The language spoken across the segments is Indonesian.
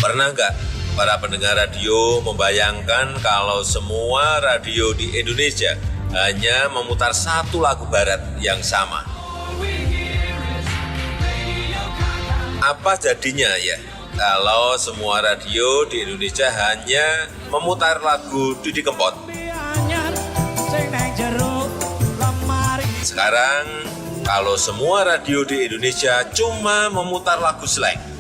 Pernah nggak para pendengar radio membayangkan kalau semua radio di Indonesia hanya memutar satu lagu barat yang sama? Apa jadinya ya kalau semua radio di Indonesia hanya memutar lagu Didi Kempot? Sekarang kalau semua radio di Indonesia cuma memutar lagu slang.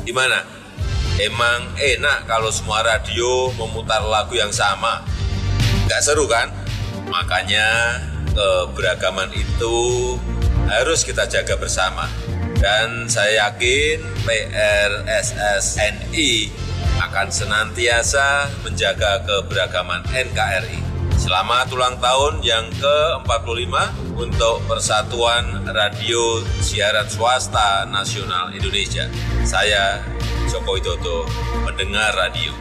Gimana? Emang enak kalau semua radio memutar lagu yang sama? Nggak seru kan? Makanya keberagaman itu harus kita jaga bersama. Dan saya yakin PRSSNI akan senantiasa menjaga keberagaman NKRI. Selamat ulang tahun yang ke-45 untuk Persatuan Radio Siaran Swasta Nasional Indonesia. Saya, Joko Widodo, pendengar radio.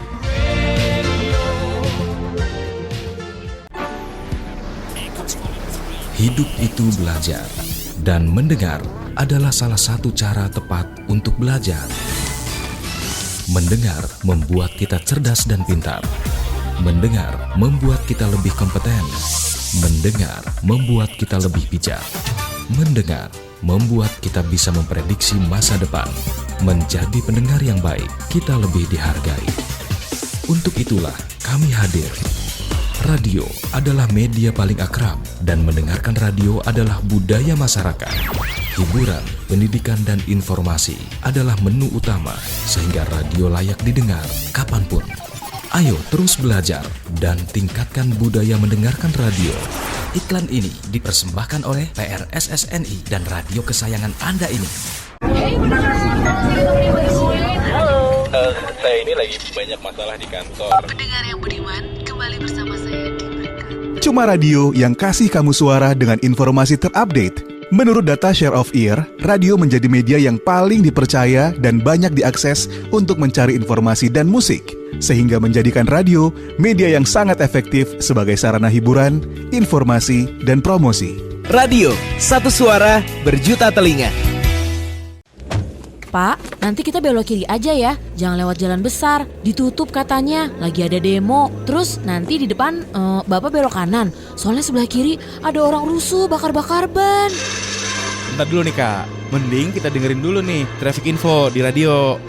Hidup itu belajar, dan mendengar adalah salah satu cara tepat untuk belajar. Mendengar membuat kita cerdas dan pintar. Mendengar membuat kita lebih kompeten. Mendengar membuat kita lebih bijak. Mendengar membuat kita bisa memprediksi masa depan. Menjadi pendengar yang baik, kita lebih dihargai. Untuk itulah kami hadir. Radio adalah media paling akrab, dan mendengarkan radio adalah budaya masyarakat. Hiburan, pendidikan, dan informasi adalah menu utama, sehingga radio layak didengar kapanpun. Ayo terus belajar dan tingkatkan budaya mendengarkan radio. Iklan ini dipersembahkan oleh PRSSNI dan radio kesayangan Anda ini. Halo, saya ini lagi banyak masalah di kantor. Pendengar yang budiman, kembali bersama saya di Mereka. Cuma radio yang kasih kamu suara dengan informasi terupdate. Menurut data Share of Ear, radio menjadi media yang paling dipercaya dan banyak diakses untuk mencari informasi dan musik, sehingga menjadikan radio media yang sangat efektif sebagai sarana hiburan, informasi, dan promosi. Radio, satu suara, berjuta telinga. Pak, nanti kita belok kiri aja ya. Jangan lewat jalan besar. Ditutup katanya, lagi ada demo. Terus nanti di depan Bapak belok kanan. Soalnya sebelah kiri ada orang rusuh bakar-bakar ban. Bentar dulu nih Kak, mending kita dengerin dulu nih traffic info di radio.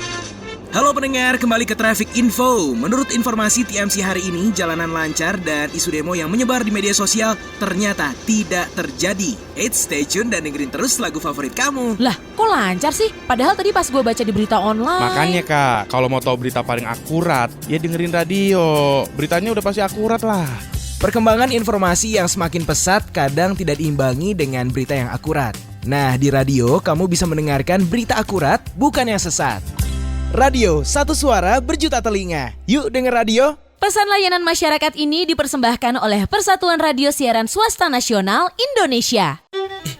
Halo pendengar, kembali ke Traffic Info. Menurut informasi TMC hari ini, jalanan lancar dan isu demo yang menyebar di media sosial ternyata tidak terjadi. Stay tune dan dengerin terus lagu favorit kamu. Lah, kok lancar sih? Padahal tadi pas gue baca di berita online. Makanya Kak, kalau mau tahu berita paling akurat, ya dengerin radio. Beritanya udah pasti akurat lah. Perkembangan informasi yang semakin pesat kadang tidak diimbangi dengan berita yang akurat. Nah, di radio kamu bisa mendengarkan berita akurat, bukan yang sesat. Radio, satu suara, berjuta telinga. Yuk denger radio. Pesan layanan masyarakat ini dipersembahkan oleh Persatuan Radio Siaran Swasta Nasional Indonesia.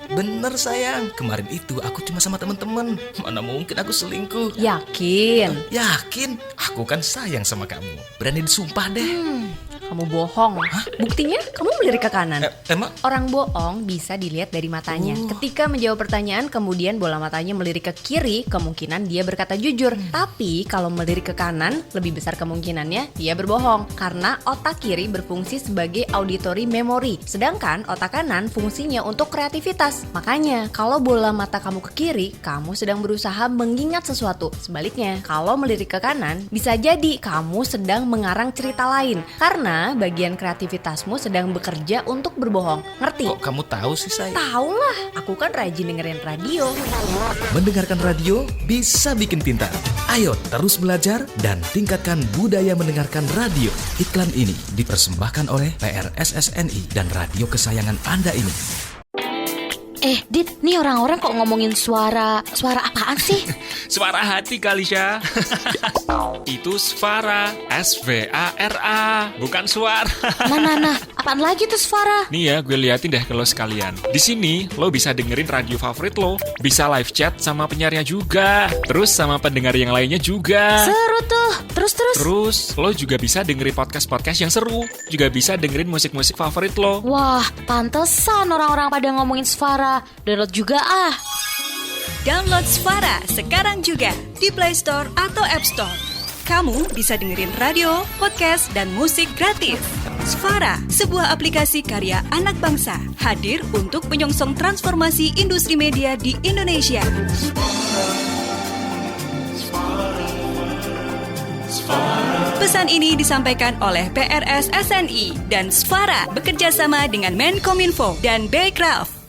Bener sayang, kemarin itu aku cuma sama teman-teman. Mana mungkin aku selingkuh? Yakin? Yakin, aku kan sayang sama kamu. Berani disumpah deh. Kamu bohong. Hah? Buktinya kamu melirik ke kanan. Emang? Orang bohong bisa dilihat dari matanya. Ketika menjawab pertanyaan kemudian bola matanya melirik ke kiri, kemungkinan dia berkata jujur. Tapi kalau melirik ke kanan, lebih besar kemungkinannya dia berbohong. Karena otak kiri berfungsi sebagai auditory memory, sedangkan otak kanan fungsinya untuk kreativitas. Makanya kalau bola mata kamu ke kiri, kamu sedang berusaha mengingat sesuatu. Sebaliknya, kalau melirik ke kanan, bisa jadi kamu sedang mengarang cerita lain. Karena bagian kreativitasmu sedang bekerja untuk berbohong. Ngerti? Kok kamu tahu sih sayang? Tahu lah, aku kan rajin dengerin radio. Mendengarkan radio bisa bikin pintar. Ayo terus belajar dan tingkatkan budaya mendengarkan radio. Iklan ini dipersembahkan oleh PRSSNI dan radio kesayangan Anda ini. Dit, nih orang-orang kok ngomongin suara apaan sih? Suara hati kali, Syah. Itu Svara, S-V-A-R-A, bukan suara. Nah, apaan lagi tuh Svara? Nih ya, gue liatin deh ke lo sekalian. Di sini, lo bisa dengerin radio favorit lo, bisa live chat sama penyiarnya juga, terus sama pendengar yang lainnya juga. Seru tuh. Terus, lo juga bisa dengerin podcast-podcast yang seru, juga bisa dengerin musik-musik favorit lo. Wah, pantesan orang-orang pada ngomongin Svara. Download juga ah. Download Svara sekarang juga di Play Store atau App Store. Kamu bisa dengerin radio, podcast, dan musik gratis. Svara, sebuah aplikasi karya anak bangsa, hadir untuk menyongsong transformasi industri media di Indonesia. Pesan ini disampaikan oleh PRS SNI dan Svara bekerja sama dengan Menkominfo dan Baycraft.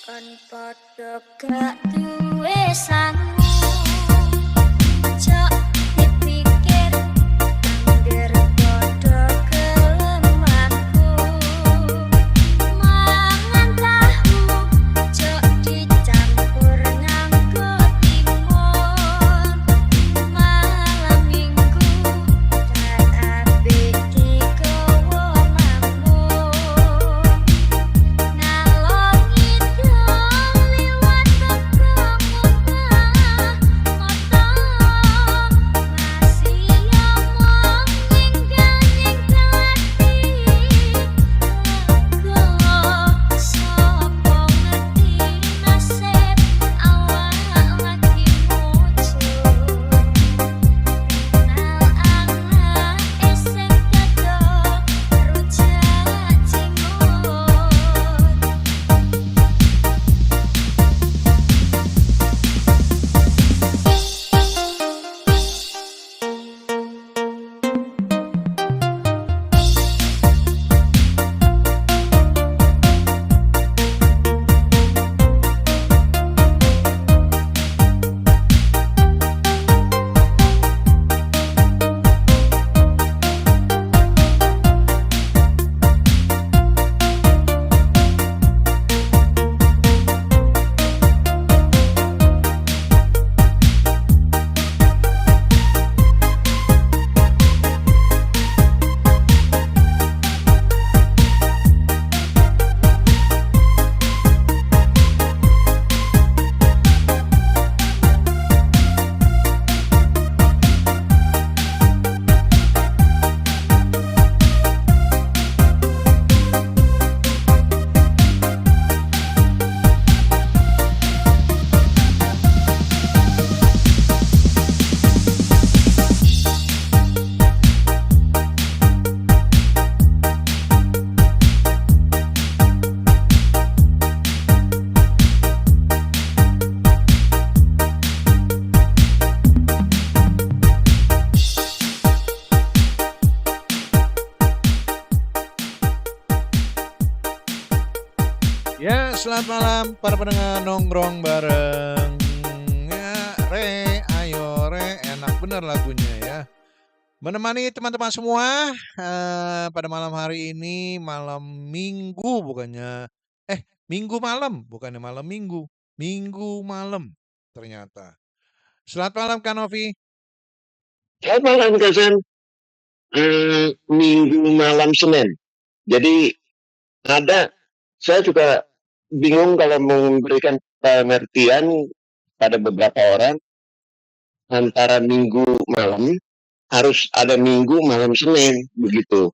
Kon padha gak duwe sangu cok dipikir angger padha gelem aku mangan tahu cok dicampur nganggo timun malam minggu tak apik iki kowo lamun ngalor ngidul liwat teko mutah motong masih omong nyingkel-nyingkel ati sapa ngerti nasib awak lagi muncul anak esek gadok rujak cimut. Ya, selamat malam para pendengar nongkrong bareng. Ya, ayo enak bener lagunya ya. Menemani teman-teman semua pada malam hari ini, malam minggu bukannya, minggu malam, bukannya malam minggu, minggu malam ternyata. Selamat malam Kak Novi. Selamat malam Kak Sen. Minggu malam Senin. Jadi saya juga bingung kalau memberikan pengertian pada beberapa orang antara minggu malam harus ada minggu malam Senin begitu.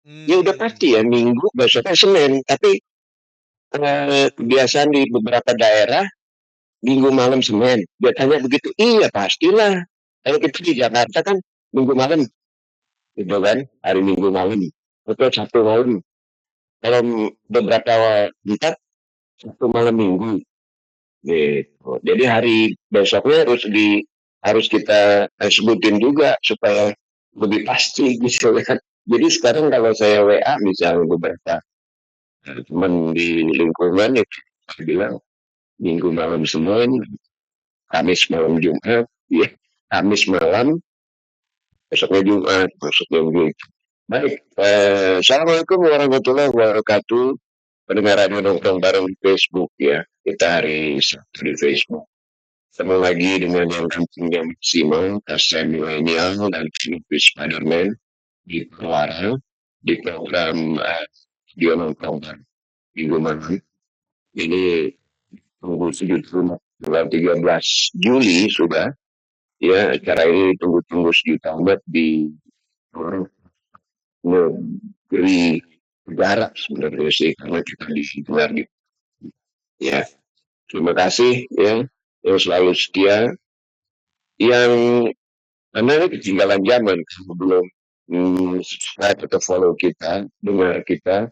Ya udah pasti ya minggu besoknya Senin, tapi kebiasaan di beberapa daerah minggu malam Senin. Dia tanya begitu, iya pastilah. Kalau kita di Jakarta kan minggu malam, gitu kan, hari minggu malam atau Sabtu malam. Kalau beberapa tempat Sabtu malam minggu, gitu. Jadi hari besoknya harus kita sebutin juga supaya lebih pasti gitu kan. Jadi sekarang kalau saya WA misalnya beberapa teman di lingkungan ya saya bilang minggu malam Senin, Kamis malam Jumat, ya Kamis malam, besoknya Jumat, maksudnya begitu. Baik, Assalamualaikum warahmatullahi wabarakatuh. Pendengar radio nongkrong bareng di Facebook ya. Kita hari Sabtu di Facebook. Ketemu lagi dengan yang kampungnya maksimal, Kasen Milenial dan Philippus Spiderman di Pelawara, di program Dia Nongkrong bareng minggu malam. Ini tunggu 7 bulan 13 Juli sudah. Ya, acara ini tunggu-tunggu sejuta umat di negeri negara sebenarnya sih karena kita digelar gitu. Ya, terima kasih ya yang selalu setia, yang karena ini ketinggalan zaman belum subscribe atau follow kita, dengar kita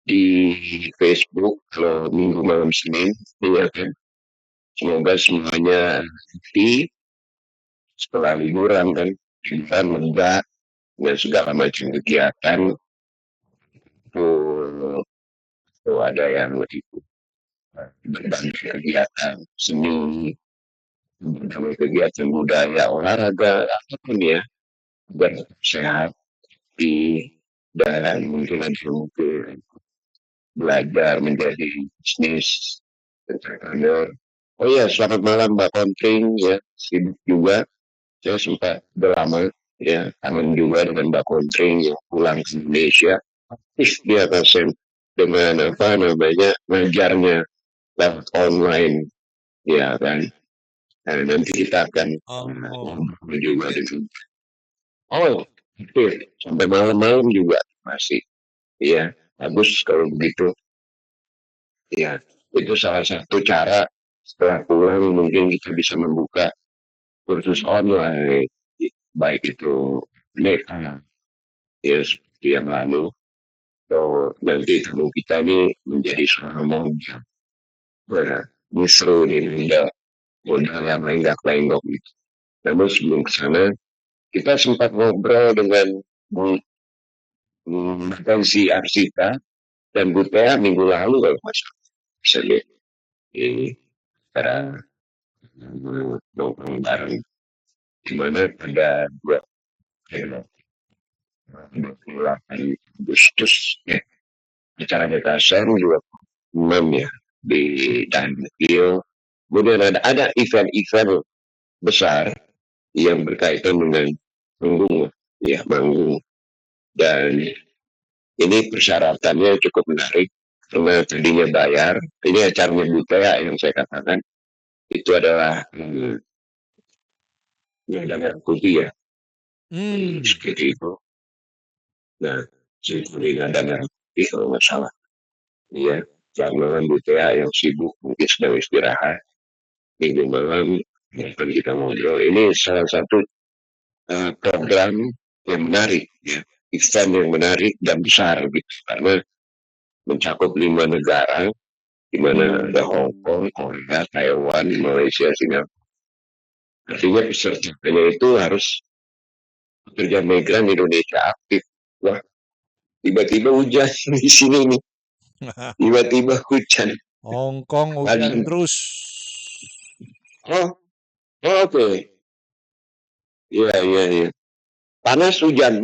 di Facebook kalau minggu malam Senin, ya kan. Semoga semuanya happy setelah liburan kan, kita lega dan segala macam kegiatan tuh ada yang itu berbagai kegiatan seni, berbagai kegiatan budaya, olahraga, apapun ya, biar tetap sehat di dan mungkin ada yang mungkin belajar menjadi bisnis entrepreneur. Oh ya, selamat malam Mbak Kontring ya, sibuk juga. Saya sempat udah lama ya kangen juga dengan Mbak Kontring yang pulang ke Indonesia. Aktif dia pasien dengan apa namanya ngajarnya lewat online ya kan. Nah, nanti kita akan ngobrol juga dengan aktif sampai malam-malam juga masih. Iya, bagus kalau begitu. Ya, itu salah satu cara setelah pulang mungkin kita bisa membuka kursus online, baik itu NECA, ya seperti yang lalu, atau nanti kalau kita ini menjadi seorang monja, justru di modal yang lenggak-lenggok gitu. Namun sebelum ke sana, kita sempat ngobrol dengan si Arsita dan Bu Tea minggu lalu kalau nggak salah. Bisa lihat ini cara nongkrong bareng di mana pada 28 Agustus ya acara Makassar juga 6 ya di Tanjil. Kemudian ada event-event besar yang berkaitan dengan manggung ya manggung dan ini persyaratannya cukup menarik karena tadinya bayar. Ini acaranya Butea yang saya katakan itu adalah yang putih ya seperti itu. Nah, seperti ada merah putih kalau nggak salah. Iya, jangan Butea yang sibuk mungkin sedang istirahat. Minggu malam akan kita ngobrol. Ini salah satu program yang menarik ya, event yang menarik dan besar gitu karena mencakup 5 negara di mana ada Hong Kong, Korea, Taiwan, Malaysia, Singapura. Artinya pesertanya itu harus pekerja migran Indonesia aktif. Wah, tiba-tiba hujan di sini nih. Tiba-tiba hujan. Hong Kong hujan terus. Oh, oke. Iya. Panas hujan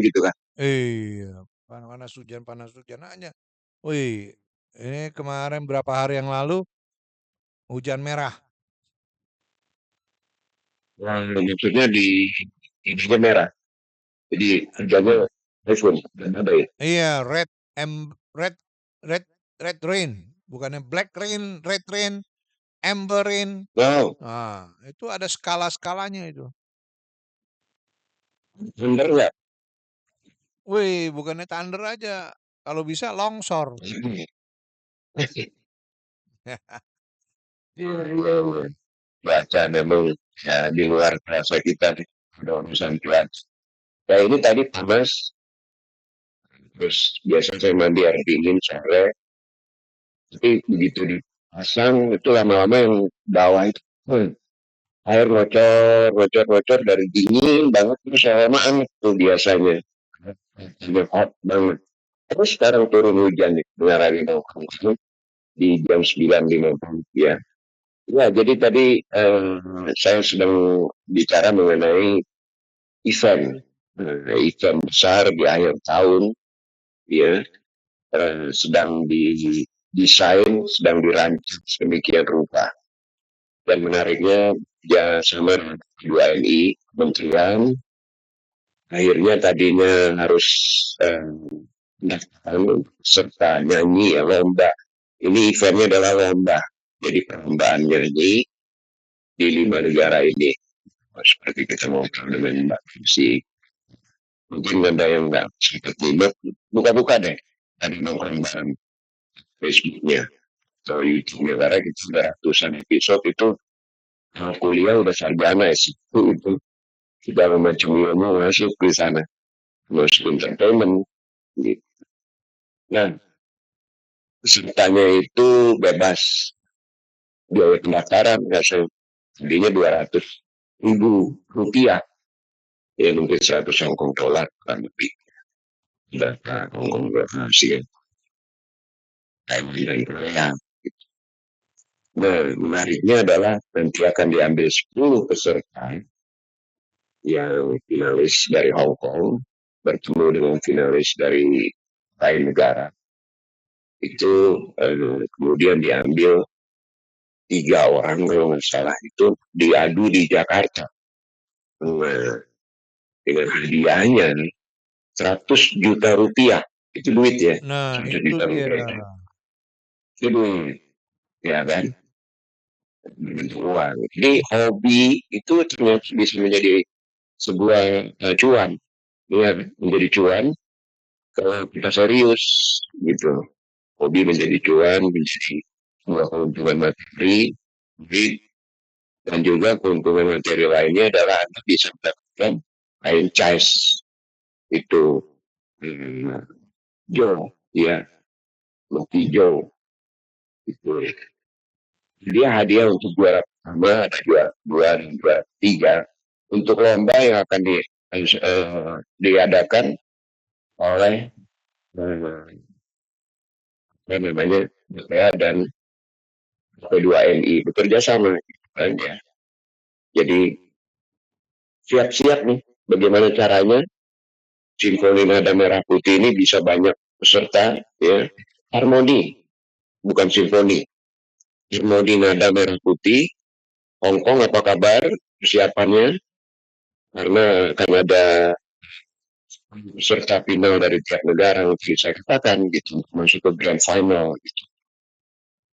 gitu kan. Iya, panas hujan aja. Wih, ini kemarin berapa hari yang lalu hujan merah. Maksudnya di ininya merah. Jadi hujannya typhoon dan ada ya. Iya, red rain, bukannya black rain, red rain, amber rain. Wow. Nah, itu ada skala-skalanya itu. Bener nggak? Wih, bukannya thunder aja. Kalau bisa longsor. Iya. Baca memang ya di luar rasa kita nih. Ada urusan cuaca. Ya ini tadi panas. Terus biasa saya mandi air dingin sore. Tapi begitu dipasang itu lama-lama yang bawah itu air ngocor dari dingin banget terus lama anget tuh biasanya. Sudah hot banget. Terus sekarang turun hujan nih, mengarah di jam 9.50 ya. Ya, jadi tadi saya sedang bicara mengenai event, event besar di akhir tahun, ya, sedang didesain, sedang dirancang sedemikian rupa. Dan menariknya, ya sama 2NI, kementerian, akhirnya tadinya harus serta nyanyi ya lomba. Ini eventnya adalah lomba. Jadi perlombaan nyanyi di 5 negara ini. Seperti kita ngobrol dengan Mbak Fisik. Mungkin ada yang nggak sempat nyimak. Buka-buka deh. Tadi nongkrong bareng Facebooknya atau YouTube-nya. Karena kita sudah ratusan episode itu kuliah udah sarjana itu segala macam ilmu masuk di sana. Masuk entertainment. Gitu. Nah, pesertanya itu bebas biaya pendaftaran nggak saya tadinya 200.000 rupiah ya mungkin 100 Hongkong dolar kan lebih data Hongkong berhasil Taiwan dan Korea gitu. Nah, menariknya adalah nanti akan diambil 10 peserta yang finalis dari Hong Kong bertemu dengan finalis dari lain negara. Itu kemudian diambil 3 orang kalau nggak salah, itu diadu di Jakarta. Nah, dengan hadiahnya 100 juta rupiah. Itu duit ya. Nah, 100 itu juta dia. rupiah. Itu duit. Ya kan? Bentuk uang. Jadi hobi itu ternyata bisa menjadi sebuah cuan. Ya, menjadi cuan kalau kita serius gitu. Hobi menjadi cuan, menjadi sebuah keuntungan materi, duit, dan juga keuntungan materi lainnya adalah Anda bisa mendapatkan franchise itu Joe, ya, Lucky Joe itu. Dia hadiah untuk juara pertama, ada juara dua dan juara tiga untuk lomba yang akan diadakan oleh apa namanya BPA dan P2MI bekerja sama kan ya. Jadi siap-siap nih bagaimana caranya Simfoni Nada Merah Putih ini bisa banyak peserta ya. Harmoni bukan simfoni. Harmoni Nada Merah Putih Hong Kong apa kabar persiapannya? Karena akan ada peserta final dari tiap negara untuk saya katakan gitu masuk ke grand final gitu.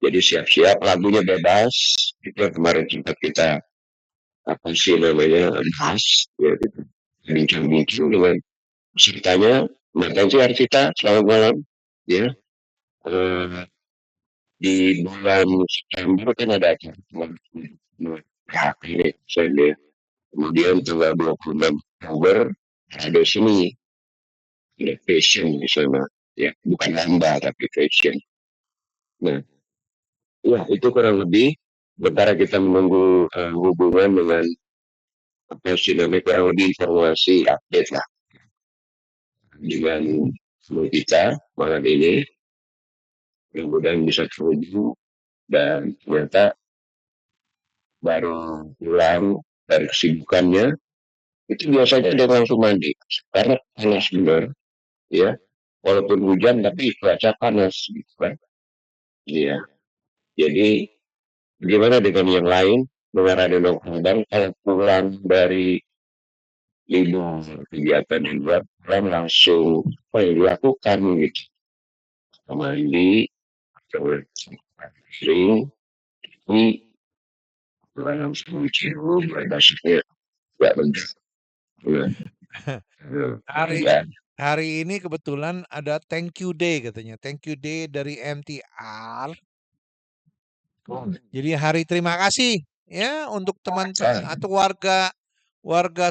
Jadi siap-siap lagunya bebas itu yang kemarin sempat kita apa sih namanya bahas ya gitu bincang-bincang dengan pesertanya. Makasih Arcita, selamat malam ya. Di bulan September kan ada acara ini saya kemudian tanggal 26 Oktober ada seni ada fashion di sana ya bukan lamba tapi fashion. Nah ya itu kurang lebih sementara kita menunggu hubungan dengan apa sih namanya kurang lebih informasi update lah dengan kita malam ini mudah-mudahan bisa terhubung dan ternyata baru pulang dari kesibukannya itu biasanya dia langsung mandi karena panas benar ya walaupun hujan tapi cuaca panas gitu kan iya jadi bagaimana dengan yang lain mengarah dengan kembang kalau pulang dari libur kegiatan di luar pulang langsung apa yang dilakukan gitu mandi sering ini langsung cium basicnya nggak benar Hari ini kebetulan ada thank you day katanya. Thank you day dari MTR. Jadi hari terima kasih ya untuk teman atau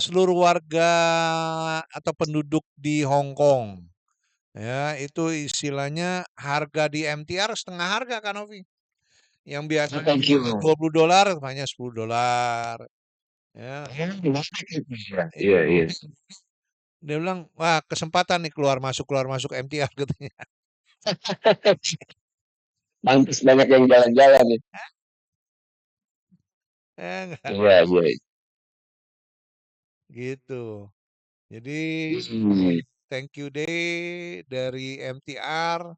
seluruh warga atau penduduk di Hong Kong. Ya, itu istilahnya harga di MTR setengah harga kan Novi. Yang biasanya $20 hanya $10. Ya. Iya. Dia bilang, wah kesempatan nih keluar masuk MTR katanya. Pantas banyak yang jalan-jalan nih. Iya. Gitu. Jadi thank you day dari MTR.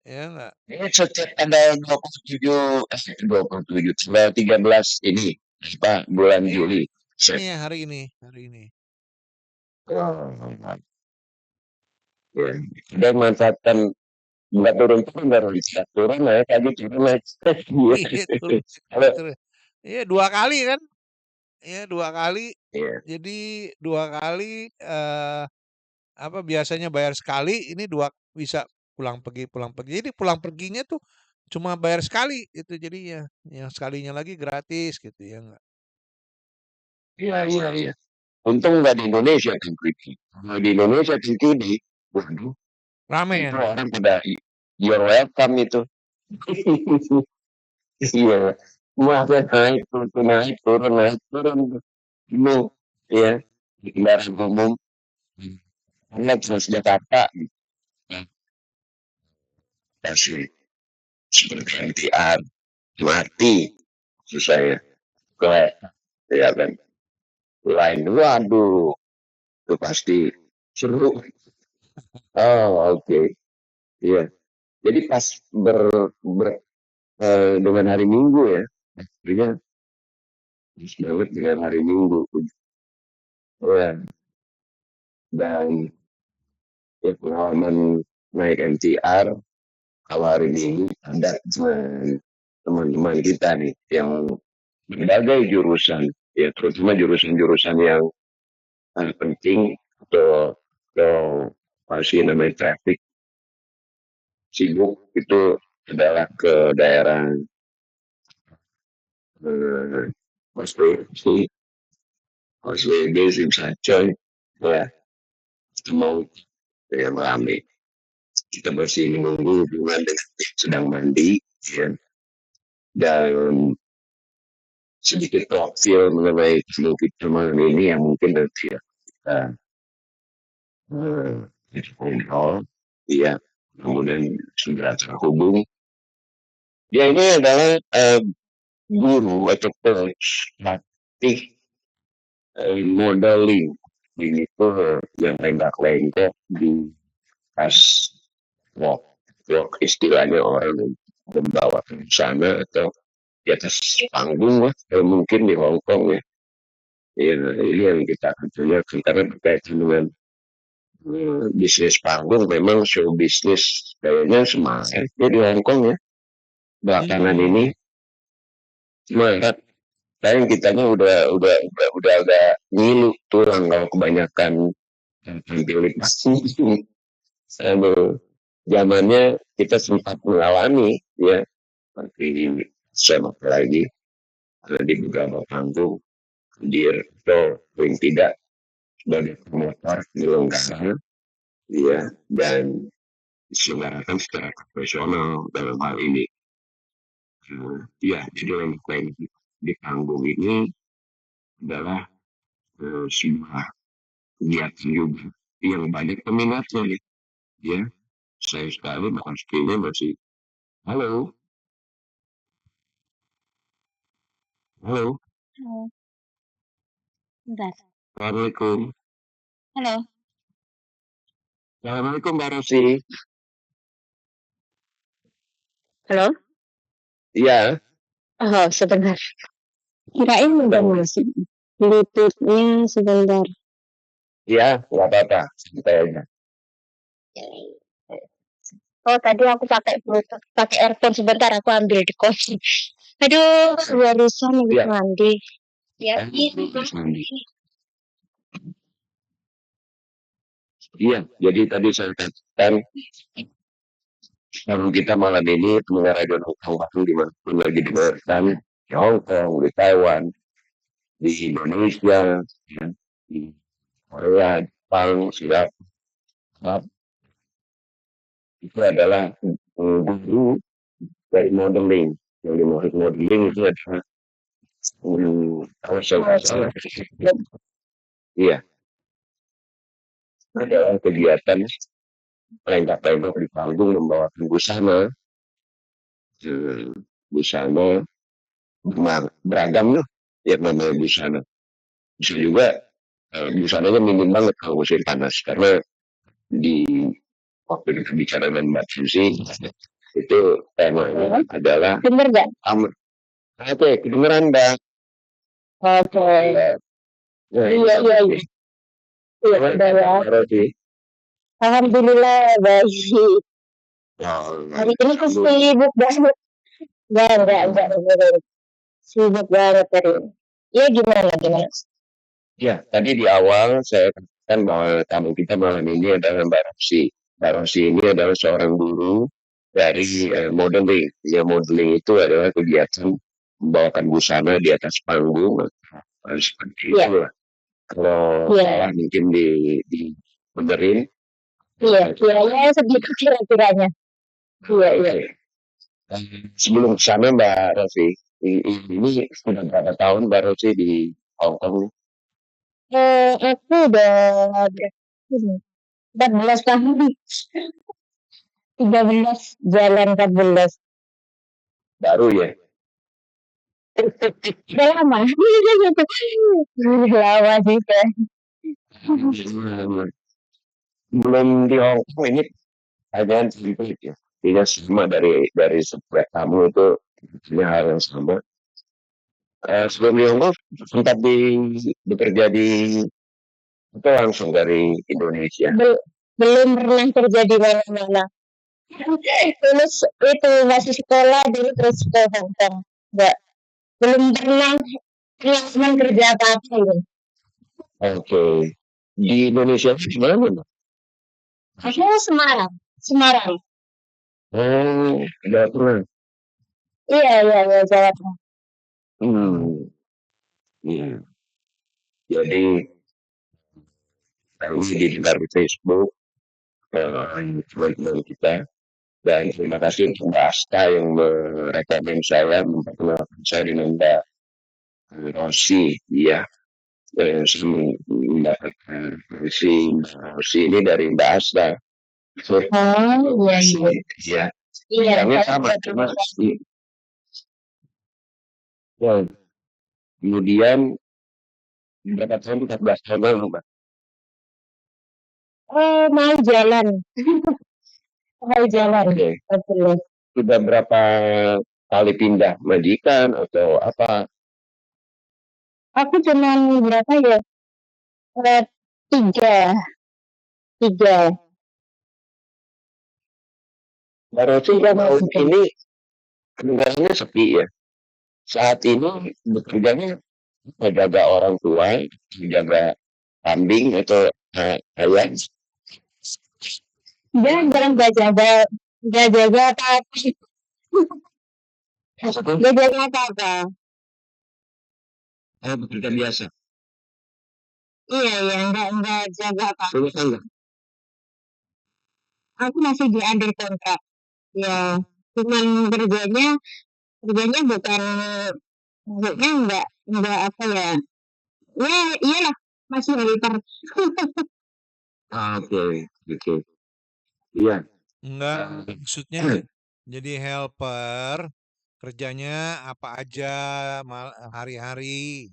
Ya enggak? Ini setiap tanggal 27 tanggal 13 ini Pak bulan Juli. Iya hari ini. Ya, dan manfaatkan nggak turun baru bisa turun naik lagi turun naik. Iya 2 kali kan? Iya 2 kali. Jadi 2 kali apa biasanya bayar sekali, ini 2 bisa pulang pergi. Jadi pulang perginya tuh cuma bayar sekali itu jadinya. Yang sekalinya lagi gratis gitu ya enggak. Iya. Untung nggak di Indonesia kan kalau di Indonesia di waduh rame ya. Orang pada you're welcome itu. Iya. Semua naik turun. Dulu ya di kendaraan umum. Karena terus Jakarta pasti seperti MTR mati susah ya. Ke ya kan. Lain waduh itu pasti seru. Oh oke. Iya. Jadi pas dengan hari Minggu ya. Akhirnya pas banget dengan hari Minggu. Ya, dan ya pengalaman naik MTR kalau hari Minggu ada teman-teman kita nih yang berbagai jurusan ya terutama jurusan-jurusan yang penting atau masih namanya traffic sibuk itu adalah ke daerah Oswego, Oswego, Sacoy, ya mau yang ramai. Kita masih menunggu hubungan dengan sedang mandi, ya. Dan sedikit profil mengenai kita malam ini yang mungkin nanti ya kita ngobrol, ya. Kemudian sudah terhubung. Dia ini adalah guru atau pelatih modeling ini tuh yang lenggak-lenggok di pas walk istilahnya orang membawa ke sana atau di atas panggung lah mungkin di Hong Kong ya. Ya ini yang kita akan tanyakan karena berkaitan dengan bisnis panggung memang show bisnis kayaknya semangat ya di Hong Kong ya belakangan ini semangat sayang kitanya udah agak ngilu tulang kalau kebanyakan tampil di panggung. Aduh, zamannya kita sempat mengalami ya seperti saya lagi ada di beberapa panggung hadir atau paling tidak sebagai promotor penyelenggara ya dan diselenggarakan secara profesional dalam hal ini ya jadi yang lain di panggung ini adalah sebuah kegiatan juga yang banyak peminatnya nih ya saya sekali pastinya masih halo halo Halo. Bentar. Assalamualaikum Halo. Assalamualaikum Mbak Rosi Halo. iya Oh, sebentar. Kirain udah masuk. Bluetooth-nya sebentar. iya nggak apa-apa santai aja Oh, tadi aku pakai Bluetooth, pakai earphone sebentar. Aku ambil di kunci. Aduh, barusan habis mandi. Ya, mandi. Iya, jadi tadi saya katakan kalau kita malam ini pendengar radio Hongkong dimanapun lagi dengarkan di Hong Kong, di Taiwan, di Indonesia, ya, di Korea, Jepang, Singapura, itu adalah guru dari modeling. Yang dimaksud modeling itu adalah kalau saya salah, iya, adalah kegiatan lenggak-lenggok di panggung membawakan busana beragam loh yang namanya busana bisa juga busananya minim banget kalau musim panas karena di waktu kita bicara dengan Mbak Susi itu temanya adalah Bener gak? oke kedengeran Mbak Oke. Iya. Iya, udah ya. Alhamdulillah baik. Hari ini aku sibuk banget. Enggak. Sibuk banget hari ini. Iya gimana? Ya, tadi di awal saya katakan bahwa tamu kita malam ini adalah Mbak Rosi. Mbak Rosi ini adalah seorang guru dari modeling. Ya, modeling itu adalah kegiatan membawakan busana di atas panggung. Seperti itu lah. Kalau salah mungkin di benerin. Iya, kiranya segitu kira-kiranya. Iya. Sebelum kesana Mbak Rosi, ini sudah berapa tahun Mbak Rosi di Hong Kong? Aku udah 14 tahun. 13 jalan 14. Baru ya? Udah lama. Udah lama juga. Belum di Hong Kong ini pertanyaan sedikit ya. Tidak sama dari setiap tamu itu punya hal yang sama. Sebelum di Hong Kong sempat bekerja di atau langsung dari Indonesia. Belum pernah kerja di mana-mana. Lulus itu masih sekolah dulu terus ke Hong Kong. Belum pernah pengalaman kerja apa-apa ini. Oke. Di Indonesia di mana, Mbak? Aku Semarang. Jawa Tengah. Iya, Jawa Tengah. Iya. Jadi kami didengar di Facebook teman-teman kita, dan terima kasih untuk Mbak Asta yang merekomend saya, memperkenalkan saya dengan Mbak Rosi, ya. Saya mendapatkan Rosi ini dari Mbak Asta. Iya. Iya. Kami sama, cuma ya. Kemudian berapa tahun? 14 tahun lalu, Mbak. Mau jalan. Oke. Sudah berapa kali pindah majikan atau apa? Aku cuma berapa ya? 3. Baru sih tahun ini kedengarannya sepi ya. Saat ini bekerjanya menjaga orang tua, menjaga kambing atau ayam. Jarang gak jaga apa-apa. Gak jaga apa-apa. Bekerja biasa. Iya, enggak jaga apa-apa. Rumah tangga. Aku masih di under kontrak. Ya, cuman kerjanya bukan enggak apa ya. Ya, iyalah, masih helper. Oke, gitu. Iya. Enggak, maksudnya jadi helper, kerjanya apa aja hari-hari?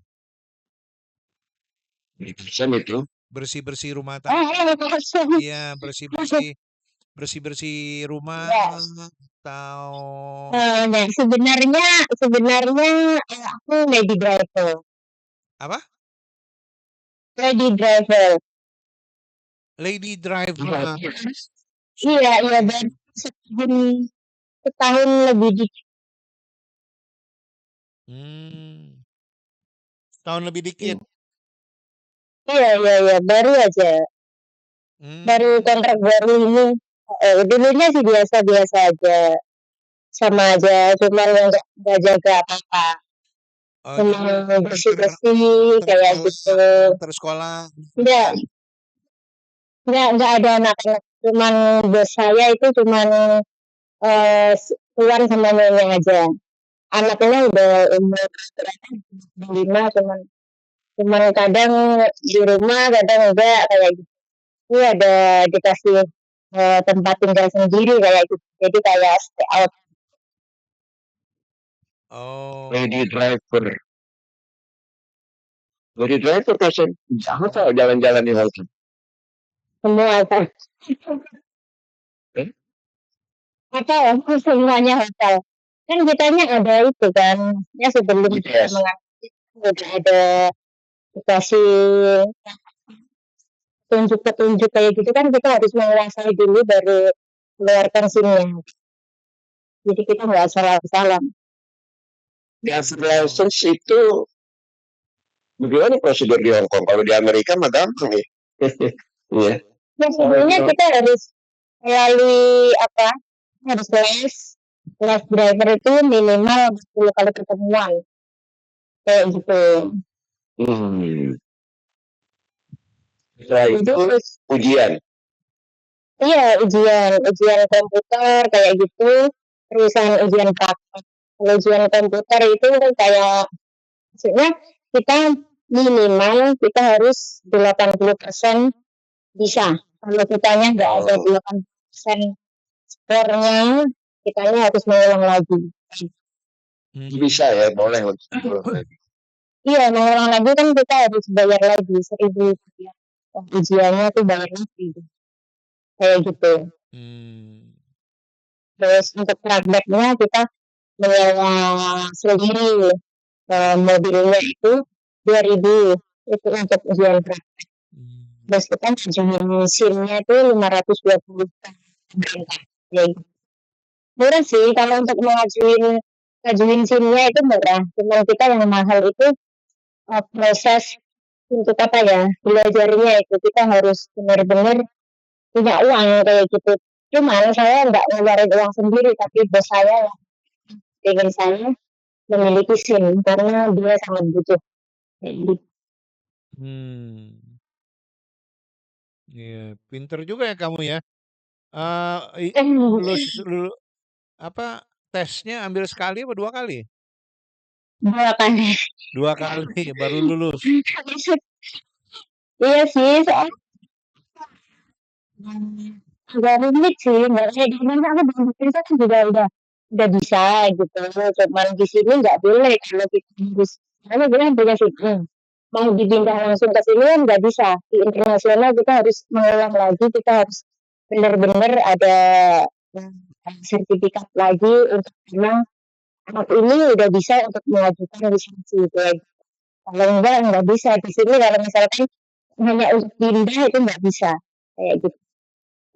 Persen itu. Bersih-bersih rumah tangga. Iya, bersih-bersih rumah atau Nah, sebenarnya aku lady driver. apa? Lady driver. Lady driver. Iya, baru setahun lebih dikit. Setahun lebih dikit. Iya, baru aja. Baru kontrak baru ini. Dulunya sih biasa-biasa aja. Sama aja, cuman nggak jaga apa-apa. Cuma bersih-bersih kayak gitu. Tersekolah. Nggak ada anak-anak. Cuman bos saya itu cuman Tuan sama nyonya aja. Anaknya udah umur 5, cuman kadang di rumah, kadang enggak kayak gitu. Ini ada dikasih tempat tinggal sendiri kayak gitu. Jadi kayak stay out. Lady driver. Lady driver person. Jangan tahu jalan-jalan di hotel. Semua apa? Semuanya hotel. Kan kitanya ada itu kan. Ya sebelum kita mengambil udah ada dikasih petunjuk kayak gitu kan, kita harus menguasai dulu baru keluarkan SIM-nya. Jadi kita nggak salah-salah. Driver license itu bagaimana prosedur di Hong Kong? Kalau di Amerika mah gampang ya. Iya. Ya sebenarnya kita harus melalui apa? Harus les driver itu minimal 10 kali pertemuan. Kayak gitu. Setelah itu ujian. Iya, ujian komputer kayak gitu. Terusan ujian praktek. Kalau ujian komputer itu kan kayak maksudnya kita minimal kita harus 80% bisa. Kalau kitanya nggak ada 80% skornya, kitanya harus mengulang lagi. Bisa ya, boleh untuk ngulang lagi. Iya, mengulang lagi kan kita harus bayar lagi 1.000 rupiah. Ujiannya tuh bayar lagi. Kayak gitu. Terus untuk prakteknya kita menyewa sendiri. Mobilnya itu 2.000 itu untuk ujian praktek. Terus kita ajuin SIM-nya itu 520 ya, murah sih kalau untuk ngajuin SIM-nya itu murah. Cuma kita yang mahal itu proses untuk apa ya, belajarnya itu kita harus benar-benar punya uang kayak gitu. Cuman saya nggak ngeluarin uang sendiri, tapi bos saya ingin saya memiliki SIM karena dia sangat butuh. Iya, pinter juga ya kamu ya. Tesnya ambil sekali apa 2 kali? 2 kali. 2 kali baru lulus. Iya sih, soalnya agak rumit sih, nggak kayak gimana aku di Indonesia kan juga udah bisa gitu. Cuman di sini nggak boleh kalau kita harus karena bilang punya SIM. Mau dipindah langsung ke sini kan nggak bisa. Di internasional kita harus mengulang lagi, kita harus benar-benar ada sertifikat lagi untuk memang anak ini udah bisa untuk mengajukan lisensi kayak gitu. Kalau nggak bisa di sini kalau misalkan hanya untuk pindah itu nggak bisa kayak gitu.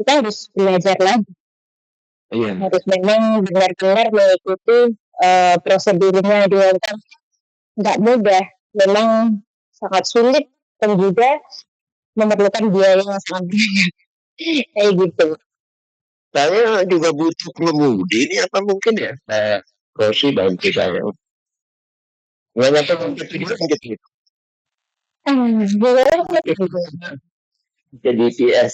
Kita harus belajar lagi. Harus memang benar-benar mengikuti prosedurnya dia kan nggak mudah, memang sangat sulit dan juga memerlukan biaya yang sangat banyak kayak gitu. Saya juga butuh pengemudi ini apa mungkin ya? Rosi bantu saya. Nggak nyampe mungkin juga gitu. Jadi PS.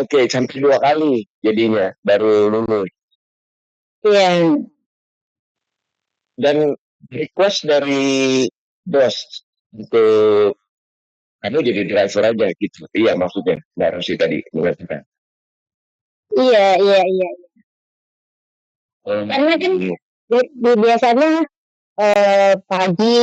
Oke, sampai 2 kali jadinya baru lulus. Iya. Dan request dari bos untuk kamu jadi driver aja gitu. Iya maksudnya, Mbak Rosi tadi mengatakan. Iya. Karena kan biasanya pagi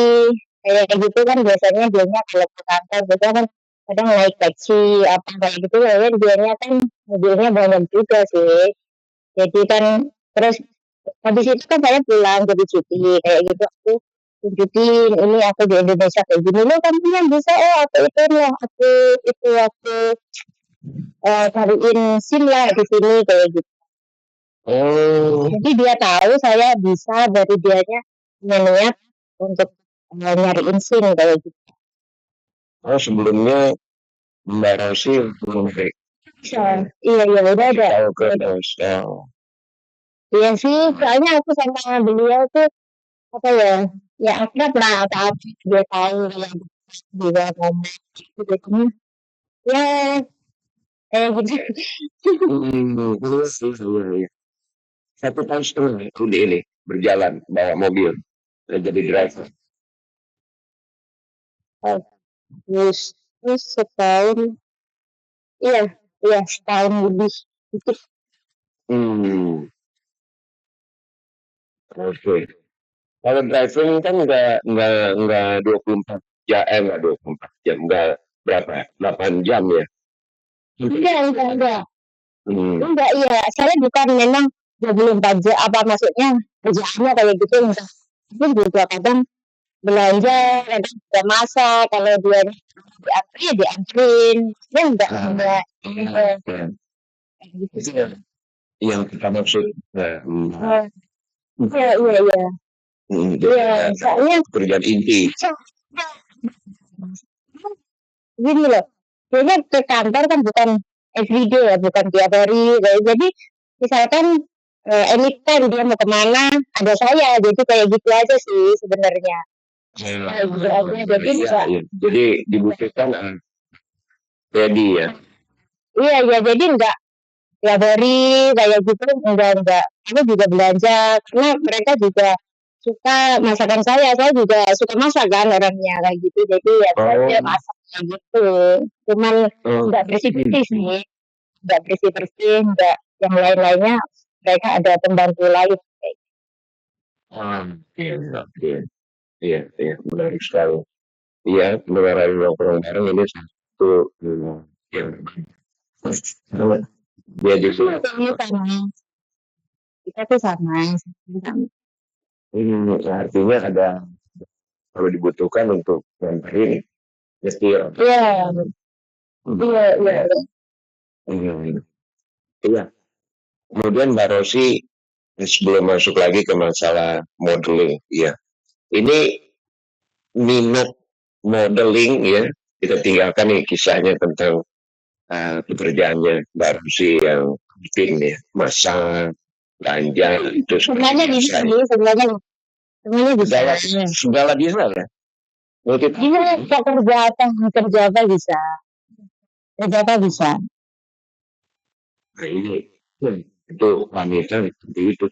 kayak gitu kan biasanya dianya kalau ke kantor biasanya kan kadang naik taksi apa kayak gitu ya dianya kan mobilnya banyak juga sih. Jadi kan terus habis itu kan saya pulang jadi cuti kayak gitu aku tunjukin ini aku di Indonesia kayak gini loh kamu yang bisa aku itu loh aku cariin SIM lah di sini kayak gitu. Jadi dia tahu saya bisa dari dianya niat untuk nyariin SIM kayak gitu. Sebelumnya Mbak Rosi belum Iya udah ada. Iya sih, soalnya aku sama beliau tuh apa ya akrab lah apa dia tahu yang juga ngomong gitu ya kayak gitu. 1,5 tahun udah ini berjalan bawa mobil jadi driver. Terus setahun, iya setahun lebih itu. Oke. Kalau driving kan nggak 24 jam, nggak 24 jam, nggak berapa? 8 jam ya? Enggak. Enggak, iya. Saya bukan memang 24 jam, apa maksudnya kerjaannya kayak gitu. Tapi juga kadang belanja, kadang juga masak, kalau dia diantrin. Ya enggak. Itu yang kita maksud. Iya. Soalnya pekerjaan inti. Gini loh, kayaknya ke kantor kan bukan everyday ya, bukan tiap hari. Jadi misalkan anytime dia mau kemana, ada saya. Jadi kayak gitu aja sih sebenarnya. Jadi dibutuhkan ready ya. Iya, jadi enggak tiap hari kayak gitu, enggak. Aku juga belanja, karena mereka juga suka masakan saya juga suka masak kan orangnya kayak gitu. Jadi ya saya masak kayak gitu. Cuman enggak bersih-bersih sih. Enggak bersih-bersih, enggak yang lain-lainnya mereka ada pembantu lain. Iya, iya, iya, iya, menarik sekali. Iya, pendengaran nongkrong bareng ini satu yang dia juga Kita tuh sama. artinya ada kalau dibutuhkan untuk nganterin nyetir. Iya, iya, iya. Hmm, iya. Kemudian Mbak Rosi sebelum masuk lagi ke masalah modeling, ya. Ini minat modeling ya, kita tinggalkan nih kisahnya tentang pekerjaannya Mbak Rosi yang bikin ya, masak, belanja, itu Sebenarnya bisa sih, sebenarnya bisa. segala bisa lah. Bisa kerja apa bisa. Kerja apa bisa. Nah ini itu wanita seperti itu.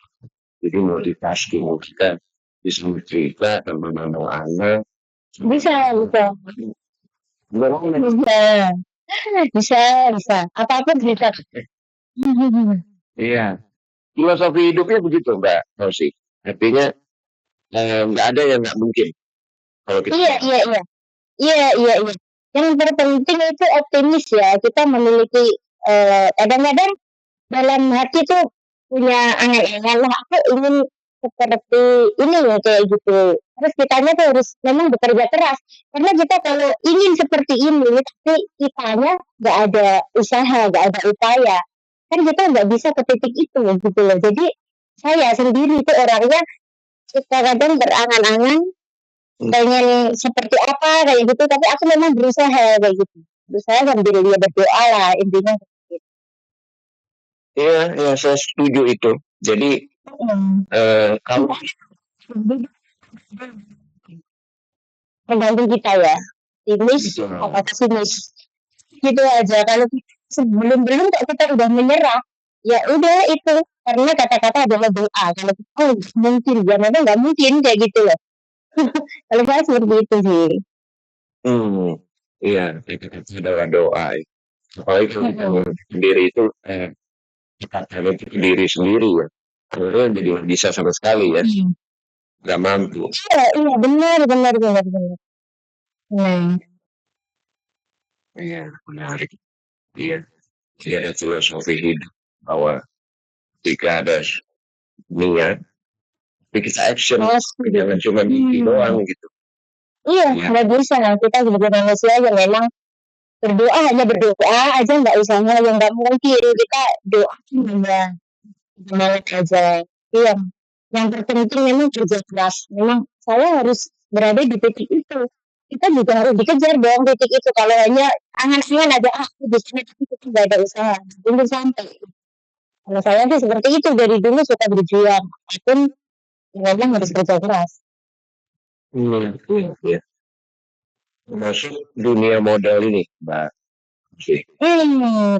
Jadi multitasking kita bisa cerita tentang anak. Bisa. Bisa. Apapun bisa. Iya. Filosofi hidupnya begitu Mbak Rosi. Artinya nggak ada yang nggak mungkin. Kalau kita Iya. Yang terpenting itu optimis ya. Kita memiliki kadang-kadang dalam hati tuh punya angan-angan lah aku ingin seperti ini ya kayak gitu. Terus kitanya tuh harus memang bekerja keras. Karena kita kalau ingin seperti ini tapi kitanya nggak ada usaha, nggak ada upaya, kan kita nggak bisa ke titik itu gitu loh. Jadi saya sendiri tuh orangnya kita kadang berangan-angan pengen seperti apa kayak gitu, tapi aku memang berusaha kayak gitu. Berusaha sambil dia berdoa lah intinya. Iya, saya setuju itu. Jadi kalau tergantung kita ya, optimis apa pesimis. Gitu aja. Kalau sebelum kok kita udah menyerah, ya udah itu karena kata-kata adalah doa. Kalau kita mungkin ya memang nggak mungkin kayak gitu loh. Kalau saya seperti itu sih. iya, itu adalah doa. Apalagi kalau kita sendiri itu katakan itu diri sendiri ya. Akhirnya jadi nggak bisa sama sekali ya. Nggak mampu. Iya benar. Iya, menarik. Iya, ada filosofi hidup bahwa jika ada niat, tapi kita action, jangan cuma mimpi doang gitu. Iya, nggak bisa. Kita sebagai manusia yang memang hanya berdoa aja nggak usah yang nggak mungkin. Kita doa hanya semangat aja. Iya, yang terpenting memang kerja keras. Memang saya harus berada di titik itu. Kita juga harus dikejar dong titik itu. Kalau hanya angan-angan aja, di sini tapi kita nggak ada usaha, belum sampai. Kalau saya sih seperti itu dari dulu suka berjuang, apapun memang harus kerja keras. Iya. Masuk dunia modal ini, Mbak. Iya,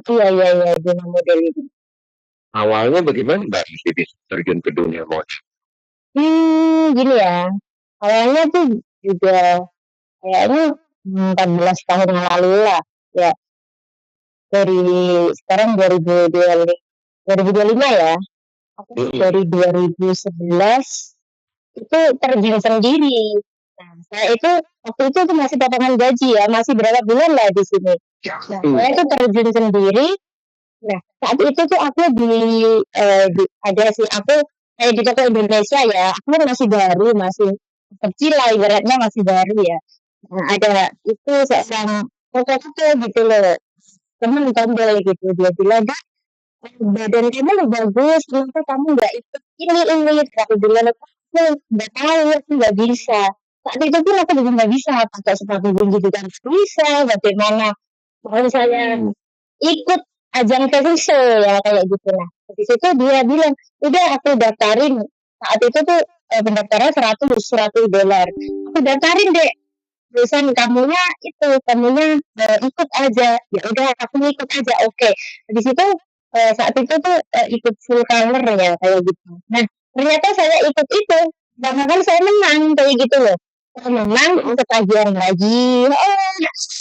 dunia modal ini. Awalnya bagaimana Mbak bisa terjun ke dunia modal? Gini ya, awalnya tuh juga kayaknya 14 tahun yang lalu lah, ya. Dari sekarang 2025 ya. Aku dari 2011 itu terjun sendiri. Nah, saya itu waktu itu tuh masih potongan gaji ya, masih berapa bulan lah di sini. Nah, saya itu terjun sendiri. Nah, saat itu tuh aku ada sih aku kayak di toko Indonesia ya, aku kan masih baru, masih kecil lah ibaratnya masih baru ya. Nah, ada itu seorang toko gitu loh, temen tombol gitu, dia bilang, badan kamu udah bagus, kenapa kamu nggak ikut ini, aku bilang, aku nggak tahu, aku nggak bisa. Saat itu pun aku juga nggak bisa pakai sepatu tinggi juga nggak bisa, bagaimana kalau saya ikut ajang fashion show ya kayak gitu lah. Di situ dia bilang, udah aku daftarin. Saat itu tuh pendaftaran $100. Aku daftarin deh. Terusan kamunya ikut aja. Ya udah aku ikut aja. Oke. Di situ saat itu tuh ikut full color ya kayak gitu. Nah ternyata saya ikut itu karena kan saya menang kayak gitu loh. Saya menang untuk ketagihan lagi.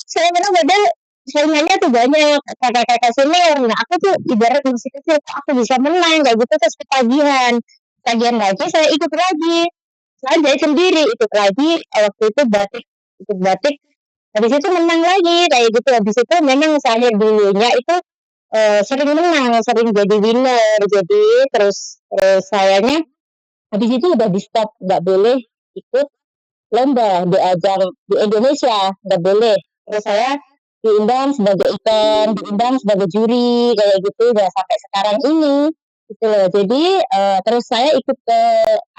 Saya menang padahal saingannya tuh banyak kakak-kakak senior. Nah aku tuh ibarat masih kecil, aku bisa menang kayak gitu terus ketagihan. tagihan lagi saya ikut lagi, saya jahit sendiri ikut lagi, waktu itu ikut batik, habis itu menang lagi kayak gitu. Habis itu memang saya dulunya itu sering menang, sering jadi winner, jadi terus sayanya habis itu udah di stop, nggak boleh ikut lomba di ajang di Indonesia, nggak boleh. Terus saya diundang sebagai event, diundang sebagai juri kayak gitu, udah sampai sekarang ini gitu loh. Jadi terus saya ikut ke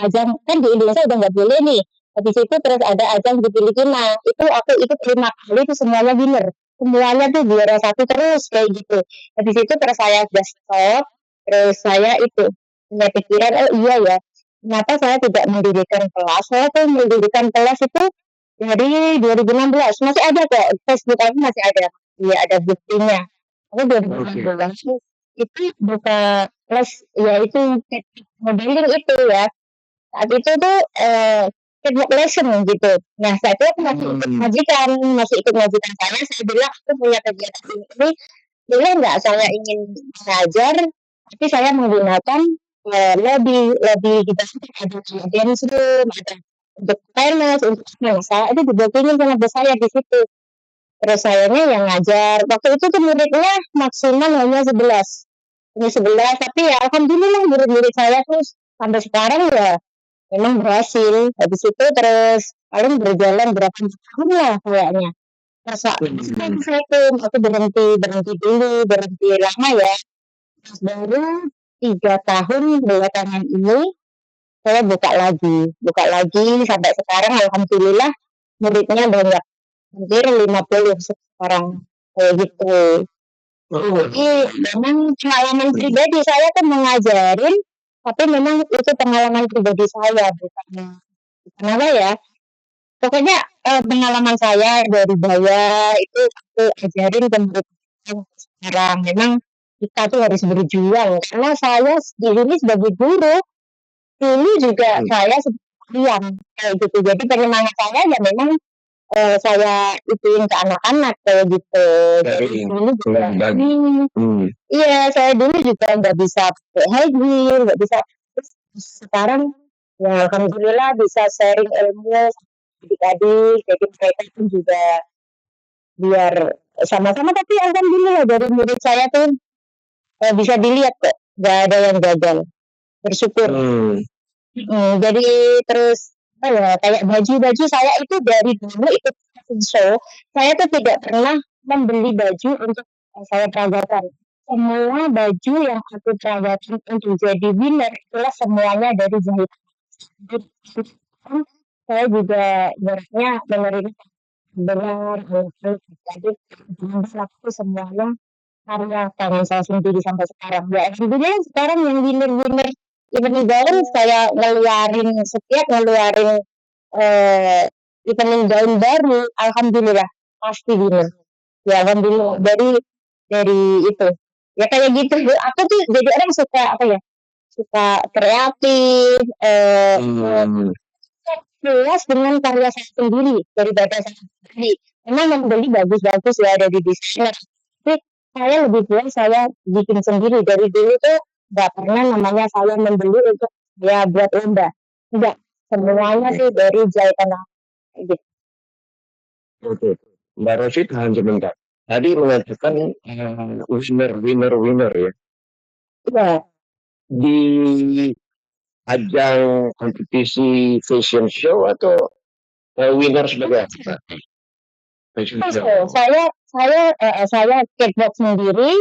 ajang, kan di Indonesia udah nggak boleh nih. Habis itu terus ada ajang di Filipina, itu aku ikut 5 kali, itu semuanya winner, semuanya tuh juara 1 terus kayak gitu. Habis itu terus saya udah stop, terus saya itu punya pikiran, oh iya ya, kenapa saya tidak mendirikan kelas. Saya tuh mendirikan kelas itu dari 2016, masih ada kok, Facebook aku masih ada, iya ada buktinya. Aku 2016 itu buka kelas, ya itu modeling itu ya. Saat itu tuh catwalk lesson gitu. Nah saat itu aku masih ikut majikan saya bilang aku punya kegiatan ini, boleh nggak saya ingin mengajar, tapi saya menggunakan lebih kita ada dance room, ada untuk tenis, untuk saya itu juga ingin sama bos saya di situ. Terus sayanya yang ngajar, waktu itu tuh muridnya maksimal hanya 11, tapi ya alhamdulillah murid-murid saya tuh sampai sekarang ya memang berhasil. Habis itu terus paling berjalan berapa tahun lah kayaknya. Terus aku berhenti lama ya. Terus baru 3 tahun belakangan ini saya buka lagi sampai sekarang alhamdulillah muridnya banyak, hampir 50 sekarang kayak gitu. Jadi memang pengalaman pribadi saya kan mengajarin, tapi memang itu pengalaman pribadi saya, bukan apa ya. Pokoknya pengalaman saya dari bawah itu aku ajarin ke murid sekarang. Memang kita tuh harus berjuang, karena saya di sini sebagai guru, dulu juga saya seperti kayak gitu. Jadi penyemangat saya ya memang saya ituin ke anak-anak kayak gitu. Jadi dulu juga iya, saya dulu juga nggak bisa pakai high heel, nggak bisa. Terus sekarang ya alhamdulillah bisa sharing ilmu adik-adik, jadi mereka pun juga biar sama-sama, tapi alhamdulillah dari murid saya tuh bisa dilihat kok, nggak ada yang gagal, bersyukur. Jadi terus kayak baju saya itu dari dulu ikut fashion show, saya tuh tidak pernah membeli baju untuk saya peragakan. Semua baju yang aku peragakan untuk jadi winner itulah semuanya dari jahitan. Jadi saya juga beratnya menerima benar jadi aku semuanya karya tangan saya sendiri sampai sekarang. Ya alhamdulillah sekarang yang winner event gaun saya setiap ngeluarin event gaun baru, alhamdulillah pasti winner. Ya alhamdulillah dari itu. Ya kayak gitu. Aku tuh jadi orang suka kreatif, puas dengan karya saya sendiri daripada saya sendiri. Memang membeli bagus-bagus ya ada di desainer, tapi saya lebih puas saya bikin sendiri. Dari dulu tuh nggak pernah namanya saya membeli untuk ya buat lomba, enggak, semuanya sih dari jahitan gitu. Oke, Mbak Rosi tahan sebentar. Tadi mengatakan winner ya. Iya. Di ajang kompetisi fashion show atau winner sebagai apa? Fashion show. Saya catwalk sendiri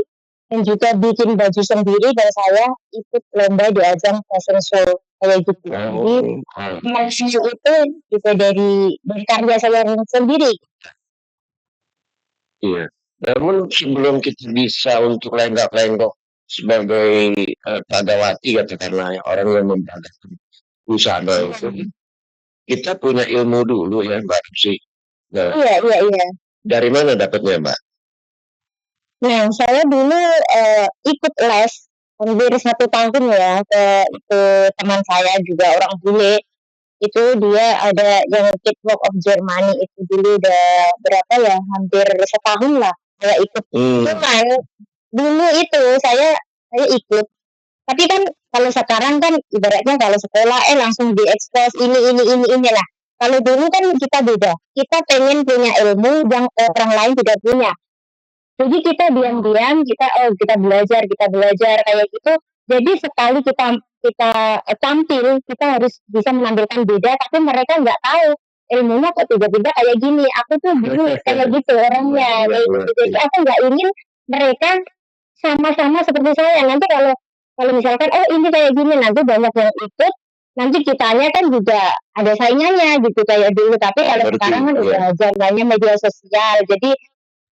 dan juga bikin baju sendiri, dan saya ikut lomba di ajang fashion show kayak gitu. Jadi masih itu juga dari karya saya sendiri. Iya. Namun sebelum kita bisa untuk lenggak-lenggok sebagai pagawati katakanlah orang yang memperagakan usaha itu, kita punya ilmu dulu ya Mbak Rusi. Nah, Iya. dari mana dapatnya Mbak? Nah, saya dulu ikut les hampir 1 tahun ya ke teman saya juga orang bule. Itu dia ada yang Catwalk of Germany itu dulu udah berapa ya, hampir setahun lah saya ikut. Cuman dulu itu saya ikut, tapi kan Kalau sekarang kan ibaratnya kalau sekolah langsung diekspos ini lah. Kalau dulu kan kita beda. Kita pengen punya ilmu yang orang lain tidak punya. Jadi kita diam-diam kita belajar kayak gitu. Jadi sekali kita tampil kita harus bisa menampilkan beda, tapi mereka nggak tahu ilmunya kok tiba-tiba kayak gini. Aku tuh dulu kayak gitu orangnya. Kayak gitu. Jadi aku nggak ingin mereka sama-sama seperti saya. Nanti kalau misalkan ini kayak gini, nanti banyak yang ikut, nanti kitanya kan juga ada saingannya gitu kayak dulu. Tapi kalau sekarang kan udah zamannya media sosial, jadi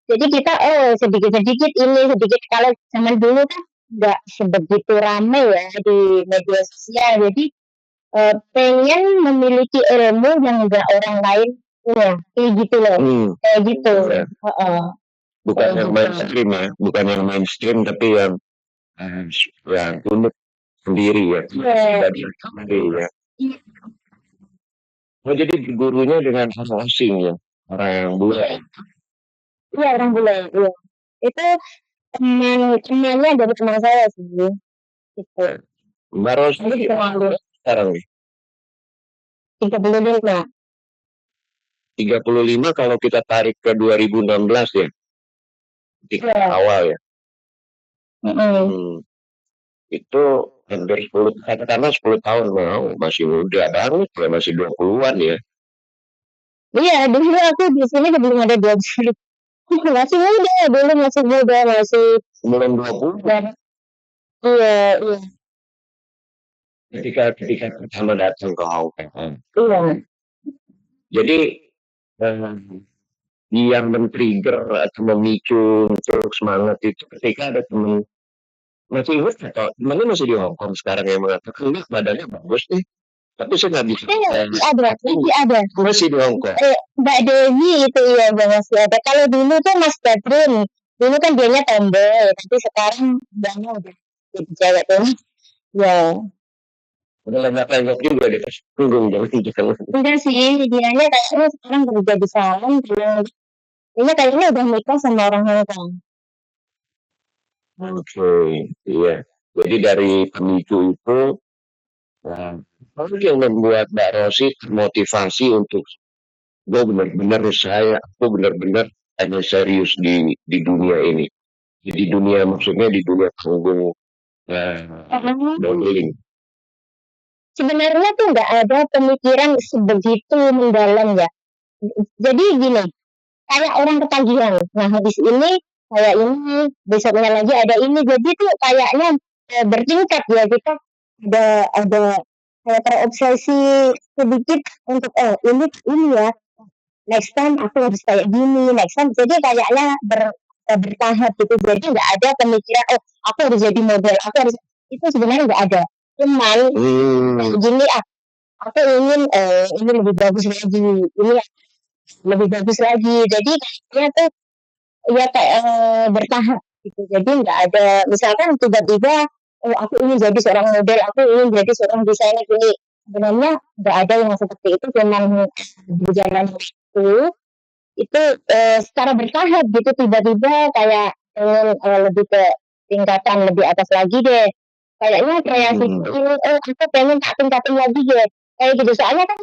kita sedikit-sedikit ini sedikit. Kalau zaman dulu kan nggak sebegitu rame ya di media sosial. Jadi pengen memiliki ilmu yang enggak orang lain punya, kayak gitu loh. Kayak gitu. Bukan yang mainstream ya, bukan yang mainstream, tapi yang unik sendiri ya. Sendiri ya. Oh, jadi gurunya dengan orang asing ya, orang bule. Iya, orang bule. Iya. Itu temannya dari teman saya sih. Gitu. Mbak Ros sekarang nih 35. 35 kalau kita tarik ke 2016 ya. Awal ya. Itu hampir 10 katakanlah 10 tahun masih muda banget ya, masih 20-an ya. Iya, dulu aku di sini belum ada 20. Masih muda, dulu masih muda, masih belum 20. Iya. Ketika pertama datang ke Hong Kong. Iya. Jadi yang men-trigger atau memicu untuk semangat itu ketika ada teman, masih ingat atau temannya masih di Hong Kong sekarang, yang mengatakan badannya bagus nih, tapi saya nggak bisa. Masih ada. Masih di Hong Kong. Mbak Dewi itu ya masih ada. Kalau dulu tuh Mas Badrun, dulu kan dianya tomboy, tapi sekarang dianya udah jadi cewek tuh. Ya. Udah lengkap juga deh, punggung jangan. Enggak sih, dianya kayaknya sekarang kerja di salon. Ini kayaknya udah nikah sama orang Hong Kong. Oke, iya. Jadi dari pemicu itu, apa yang membuat Mbak Rosi termotivasi untuk aku benar-benar hanya serius di dunia ini. Di dunia, maksudnya di dunia panggung modeling. Sebenarnya tuh nggak ada pemikiran sebegitu mendalam ya. Jadi gini, kayak orang ketagihan. Nah habis ini kayak ini, besoknya lagi ada ini. Jadi tuh kayaknya bertingkat ya, kita ada kayak terobsesi sedikit untuk ini ya. Next time aku harus kayak gini, next time. Jadi kayaknya bertahap gitu. Jadi nggak ada pemikiran aku harus jadi model, itu sebenarnya nggak ada. Cuman gini aku ingin ini lebih bagus lagi, ini lebih bagus lagi. Jadi kayaknya tuh ya kayak bertahap gitu. Jadi nggak ada misalkan tiba-tiba aku ingin jadi seorang model, aku ingin jadi seorang desainer ini. Sebenarnya nggak ada yang seperti itu. Cuman berjalan itu secara bertahap gitu. Tiba-tiba kayak lebih ke tingkatan lebih atas lagi deh. Kayaknya kreasi ini aku pengen tingkatin lagi deh. Kayak gitu. Soalnya kan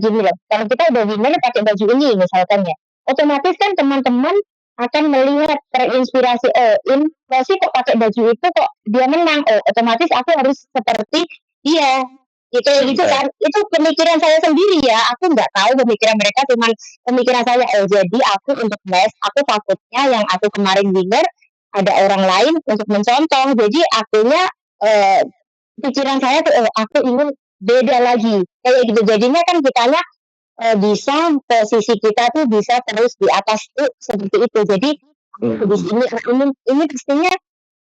gini loh, kalau kita udah winner pakai baju ini misalkan ya, otomatis kan teman-teman akan melihat terinspirasi, ini Rosi kok pakai baju itu kok dia menang, otomatis aku harus seperti dia gitu kan. Itu pemikiran saya sendiri ya, aku nggak tahu pemikiran mereka, cuman pemikiran saya. Jadi aku untuk aku takutnya yang aku kemarin winner ada orang lain untuk mencontoh, jadi akhirnya pikiran saya tuh aku ingin beda lagi kayak gitu. Jadinya kan kitanya bisa posisi kita tuh bisa terus di atas tuh seperti itu. Jadi di sini ini pastinya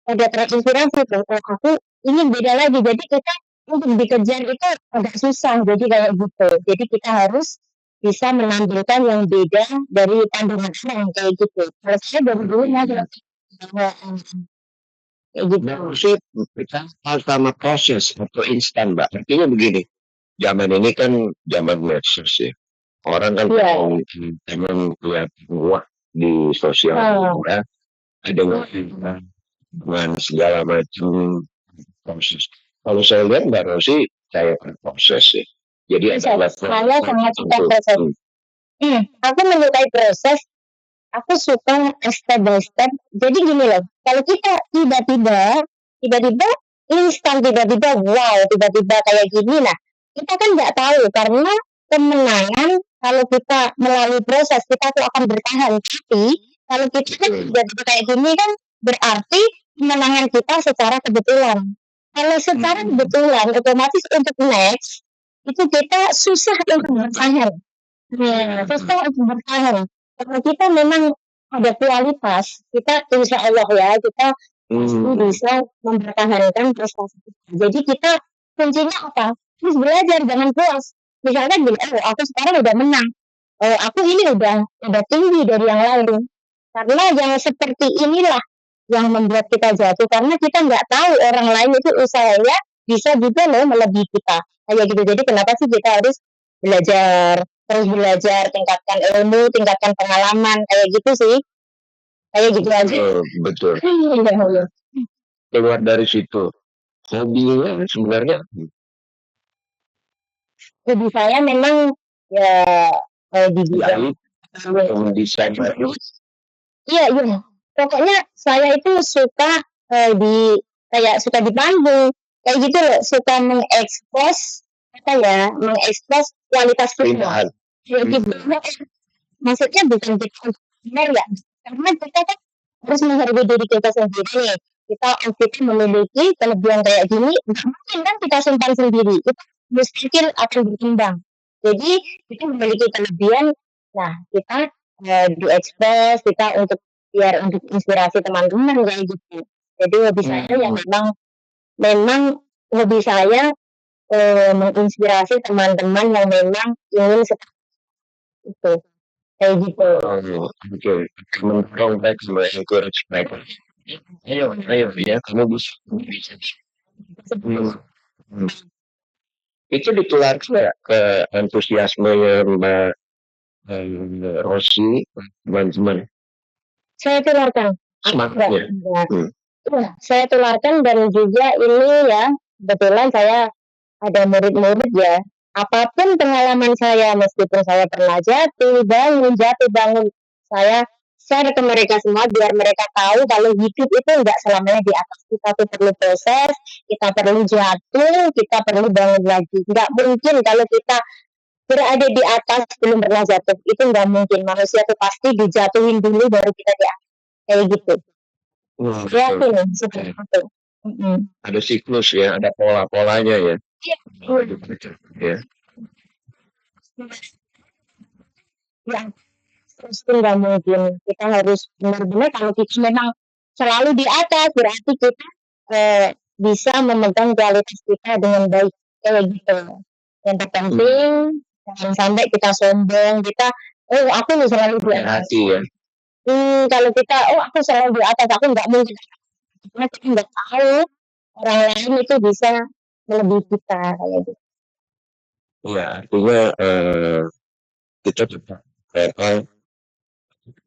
ada terinspirasi tuh. Aku ingin beda lagi. Jadi kita untuk dikejar itu agak susah. Jadi kayak gitu. Jadi kita harus bisa menampilkan yang beda dari pandangan orang kayak gitu. Kalau saya dari dulu kayak gitu sih, kita sama proses atau instan, Mbak. Artinya begini, zaman ini kan zaman medsos ya. Orang kan emang kelihatan wah di sosial media, ada dengan segala macam proses. Kalau saya lihat Mbak Rosi saya proses sih. Jadi Proses. ada Saya sangat suka proses. Aku menyukai proses. Aku suka step by step. Jadi gini loh, kalau kita tiba-tiba instan, tiba-tiba wow, tiba-tiba kayak gini, nah kita kan nggak tahu karena kemenangan kalau kita melalui proses kita tuh akan bertahan. Tapi kalau kita kan tiba-tiba kayak gini kan berarti kemenangan kita secara kebetulan. Kalau secara kebetulan otomatis untuk next itu kita susah untuk bertahan. Susah untuk bertahan. Kalau kita memang ada kualitas, kita insya Allah ya kita pasti bisa mempertahankan prestasi kita. Jadi kita kuncinya apa? Terus belajar, jangan puas. Misalnya gini, aku sekarang udah menang, aku ini udah tinggi dari yang lain. Karena yang seperti inilah yang membuat kita jatuh, karena kita nggak tahu orang lain itu usahanya bisa juga loh melebihi kita. Kayak gitu. Jadi kenapa sih kita harus belajar, terus belajar, tingkatkan ilmu, tingkatkan pengalaman, kayak gitu sih. Kayak gitu aja. Betul. Iya. Keluar dari situ. Hobinya sebenarnya Hobi saya memang ya di bidang mendesain. Iya. Pokoknya saya itu suka suka di panggung, kayak gitu loh, suka mengekspos kualitas kita. Maksudnya bukan kita benar ya, karena kita kan harus menghargai diri kita sendiri. Kita memiliki kelebihan kayak gini, mungkin kan kita simpan sendiri, itu mustahil akan berkembang. Jadi kita memiliki kelebihan, nah kita diekspos, kita untuk inspirasi teman-teman kayak gitu. Jadi hobi saya yang memang hobi saya menginspirasi teman-teman yang memang ingin seperti itu, kayak gitu. Oke, mendorong back sama encourage back. Ayo ya, kamu bisa. Itu ditularkan nggak ke antusiasmenya Mbak Rosi, teman-teman? Saya tularkan. Semangatnya. Saya tularkan, dan juga ini ya, kebetulan saya ada murid-murid ya. Apapun pengalaman saya, meskipun saya pernah jatuh bangun, saya share ke mereka semua biar mereka tahu kalau hidup itu enggak selamanya di atas. Kita tuh perlu proses, kita perlu jatuh, kita perlu bangun lagi. Enggak mungkin kalau kita berada di atas belum pernah jatuh, itu enggak mungkin. Manusia tuh pasti dijatuhin dulu baru kita di atas, kayak gitu. Yakin seperti itu. Ada siklus ya, ada pola-polanya ya. Iya. Ya, terus itu nggak mungkin. Kita harus benar-benar, kalau kita memang selalu di atas, berarti kita bisa memegang kualitas kita dengan baik, kayak gitu. Yang terpenting jangan sampai kita sombong, kita aku nih selalu di atas. Kalau kita aku selalu di atas, aku nggak mungkin. Karena kita nggak tahu orang lain itu bisa melebihi kita, kayak gitu. Ya, artinya kita tetap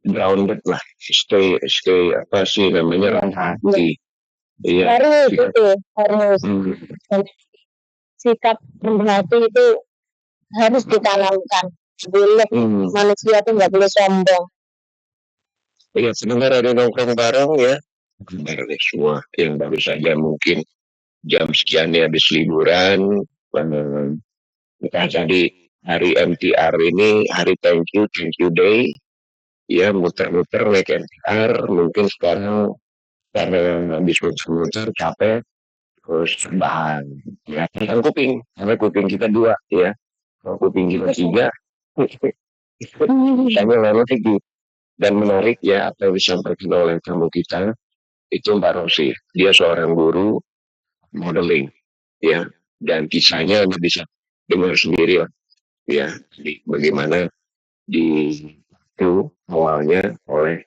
grounded lah, stay apa sih namanya, rendah hati. Iya. Harus sikap rendah hati itu harus ditanamkan. Boleh manusia itu nggak boleh sombong. Iya, sebenarnya ada nongkrong bareng ya. Bareng semua yang baru saja mungkin jam sekian ya habis liburan. Kita tadi hari MTR ini hari thank you day ya, muter-muter naik MTR, mungkin sekarang karena habis muter-muter capek terus bahan ya kan kuping, karena kuping kita 2 ya, kalau kuping kita 3 kayaknya memang tinggi. Dan menarik ya apa yang disampaikan oleh tamu kita itu Mbak Rosi, dia seorang guru modeling ya, dan kisahnya Anda bisa dengar sendiri lah ya, bagaimana itu awalnya oleh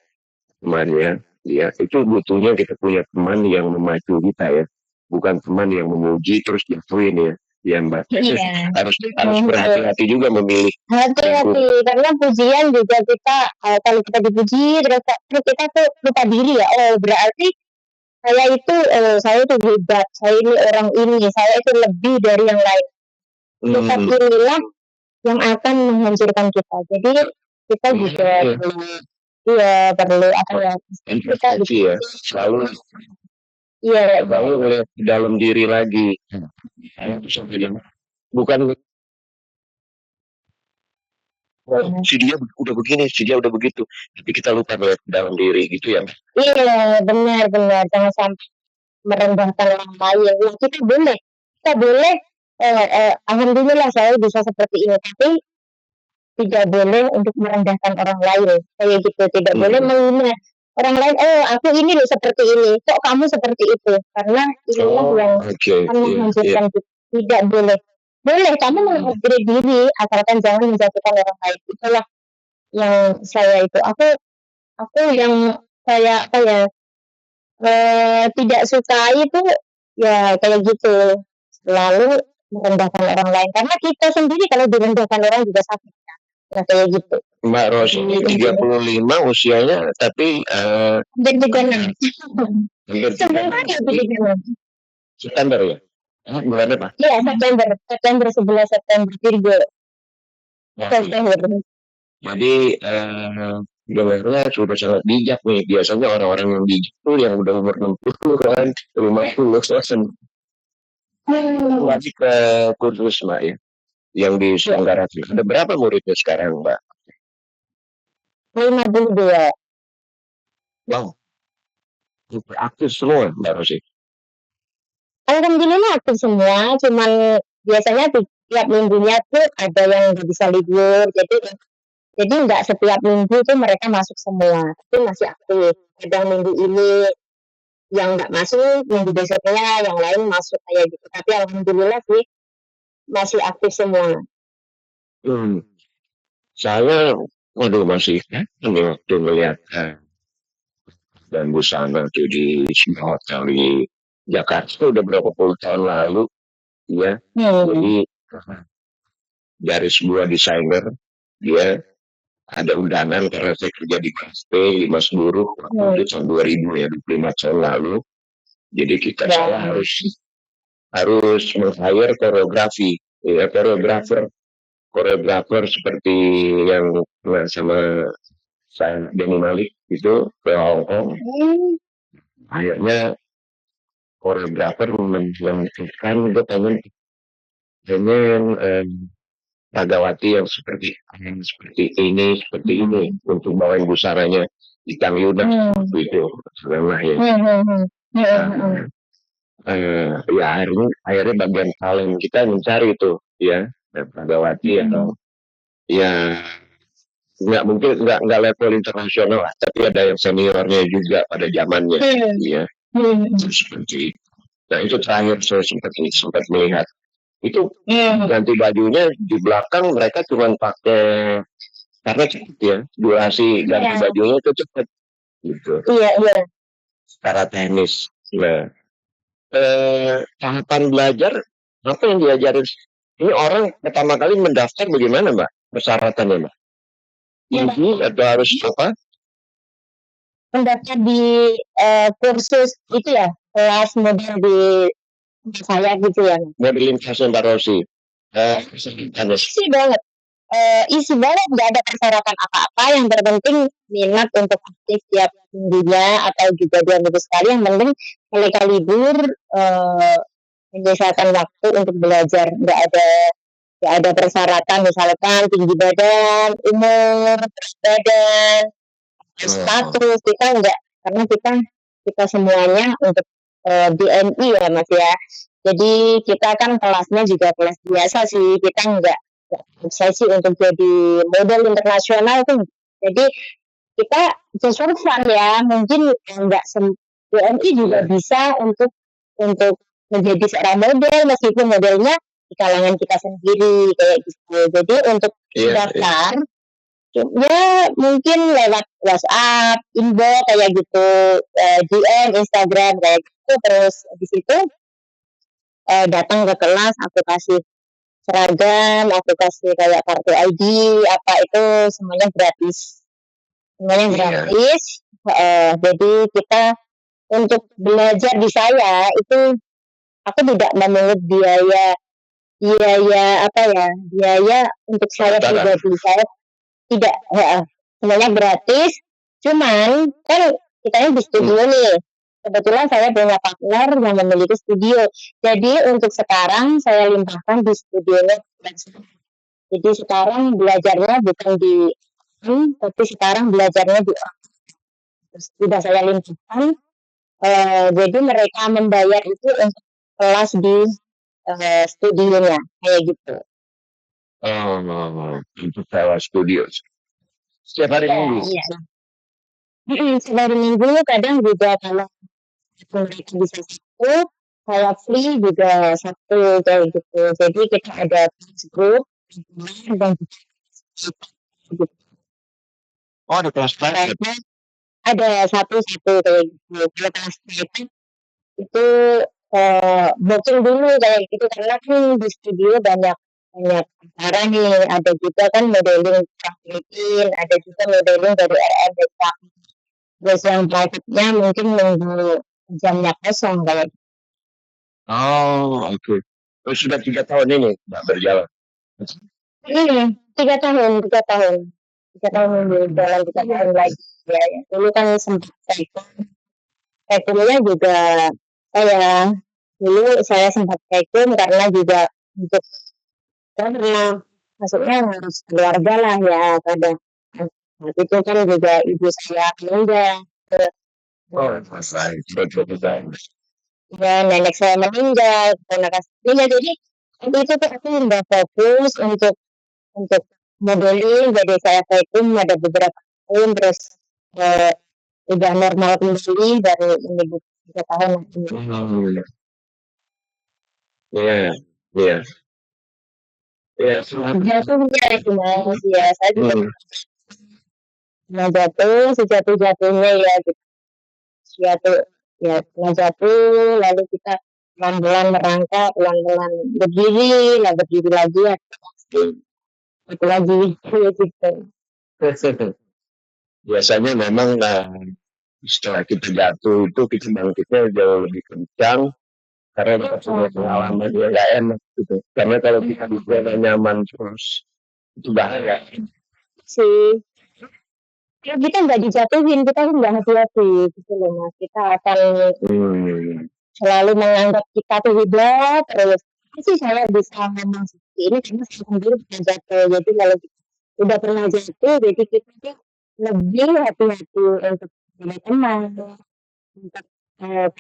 temannya ya. Itu butuhnya kita punya teman yang memacu kita ya, bukan teman yang memuji terus jatuhin ya Mbak. Harus berhati-hati juga memilih. Hati-hati, karena pujian juga kita kalau kita dipuji terus kita tuh lupa diri ya. Berarti saya itu hebat, saya ini orang ini, saya itu lebih dari yang lain. Sifat inilah yang akan menghancurkan kita. Jadi kita juga perlu apa ya? Kita Introspeksi ya, selalu ngeliat ke dalam diri lagi. Saya bisa bilang, bukan si dia udah begini, si dia udah begitu, tapi kita lupa ngeliat ke dalam diri gitu ya. Iya, benar. Jangan sampai merendahkan orang lain. Ya, kita boleh. Alhamdulillah saya bisa seperti ini, tapi tidak boleh untuk merendahkan orang lain. Kayak gitu, tidak boleh menghina orang lain. Oh, aku ini loh seperti ini. Kok kamu seperti itu? Karena inilah yang akan menghancurkan kita. Tidak boleh. Boleh kamu mengupgrade diri, asalkan jangan menjatuhkan orang lain. Itulah yang saya itu. Aku yang kayak apa ya? Tidak suka itu ya kayak gitu, selalu merendahkan orang lain karena kita sendiri kalau direndahkan orang juga sakit kan. Nah, kayak gitu. Mbak Ros ini 35 usianya tapi hampir 36. September ya? Bulan apa? Iya, September 11 September Virgo. September. Jadi sebenarnya sudah sangat bijak nih. Biasanya orang-orang yang bijak tuh yang udah umur 60 kan, 50 selesai. Lagi ke kursus Mbak ya, yang diselenggarakan. Ada berapa muridnya sekarang Mbak? 52. Wow, super aktif semua Mbak Rosi. Alhamdulillah aktif semua, cuman biasanya tiap minggunya tuh ada yang nggak bisa libur, jadi nggak setiap minggu tuh mereka masuk semua, tapi masih aktif. Kadang minggu ini yang nggak masuk, minggu besoknya yang lain masuk kayak gitu. Tapi alhamdulillah sih masih aktif semua. Saya masih waktu melihat dan busana tuh di sebuah hotel di Jakarta udah berapa puluh tahun lalu, ya. Jadi dari sebuah desainer dia ada undangan karena saya kerja di KSP di Mas Buruh waktu itu tahun 2000 ya, 25 tahun lalu. Jadi saya harus meng-hire koreografi, ya koreografer seperti yang sama saya Denny Malik itu ke Hong Kong. Akhirnya koreografer menentukan gue pengen Ragawati yang seperti ini untuk bawain busaranya di Kang Yuna itu sebenarnya ya akhirnya bagian talent kita mencari itu ya Ragawati atau ya nggak level internasional lah, tapi ada yang seniornya juga pada zamannya ya seperti itu. Nah itu terakhir saya sempat melihat itu ganti bajunya di belakang mereka cuma pakai karena cepet ya durasi ganti bajunya itu cepet gitu. Iya. Secara teknis. Nah tahapan belajar apa yang diajarin? Ini orang pertama kali mendaftar bagaimana Mbak persyaratannya Mbak? Ini atau harus apa? Mendaftar di kursus itu ya kelas model di saya gitu ya. Modeling fashion Mbak Rosi. Isi banget nggak ada persyaratan apa-apa, yang terpenting minat untuk aktif tiap minggunya atau juga 2 minggu sekali, yang penting mereka libur menyediakan waktu untuk belajar. Nggak ada persyaratan misalkan tinggi badan, umur, badan, status, kita enggak, karena kita semuanya untuk BNI ya Mas ya. Jadi kita kan kelasnya juga kelas biasa sih, kita enggak obsesi untuk jadi model internasional tuh. Jadi kita just for fun ya, mungkin enggak BNI juga bisa untuk menjadi seorang model meskipun modelnya di kalangan kita sendiri kayak gitu. Jadi untuk daftar ya mungkin lewat WhatsApp, inbox kayak gitu, DM, Instagram kayak gitu. Terus di situ datang ke kelas, aku kasih seragam, aku kasih kayak kartu ID, apa itu semuanya gratis. Jadi kita untuk belajar di saya itu aku tidak memungut biaya untuk saya pribadi. Saya tidak, semuanya gratis. Cuman kan kita di studio nih. Kebetulan saya punya partner yang memiliki studio. Jadi untuk sekarang saya limpahkan di studionya. Jadi sekarang belajarnya bukan di tapi sekarang belajarnya di sudah saya limpahkan. Jadi mereka membayar itu untuk kelas di studionya kayak gitu. Untuk sewa studio. Setiap hari Minggu. Iya. Setiap hari Minggu kadang juga kalau mereka bisa satu, saya free juga satu kayak gitu. Jadi kita ada grup dan gitu. Oh, ada kelas private. Ada satu-satu kayak gitu. Kalau kelas private itu booking dulu kayak gitu karena kan di studio banyak acara nih. Ada juga kan modeling Filipin, ada juga modeling dari RRBK. Terus yang private-nya mungkin nunggu jamnya kosong kayak. Oh, oke. Oh, sudah 3 tahun ini Mbak berjalan. 3 tahun. 3 tahun berjalan 3 tahun lagi ya. Dulu kan sempat vacuumnya juga saya sempat vacuum karena juga untuk karena maksudnya harus keluarga lah ya kadang. Waktu itu kan juga ibu saya meninggal. Oh, betul. Ya, nenek saya meninggal, keponakan saya meninggal. Jadi waktu itu tuh aku nggak fokus untuk modeling. Jadi saya vacuum ada beberapa tahun terus udah normal kembali dari ini 3 tahun lagi. Iya. Jatuhnya gimana sih ya? Saya juga pernah jatuh sejatuh-jatuhnya ya gitu. Jatuh ya pernah jatuh lalu kita pelan-pelan merangkak, pelan-pelan berdiri lagi ya. Itu lagi gitu. Biasanya memang setelah kita jatuh itu kita bangkitnya jauh lebih kencang karena kita punya pengalaman yang gak enak gitu. Karena kalau kita di zona nyaman terus itu bahaya. Sih. Ya, kita nggak dijatuhin, kita nggak hati-hati gitu loh mas. Kita akan selalu menganggap kita tuh hebat terus. Sih saya bisa ngomong seperti ini karena saya sendiri pernah jatuh. Jadi kalau udah pernah jatuh, jadi kita tuh lebih hati-hati untuk punya teman, untuk kayak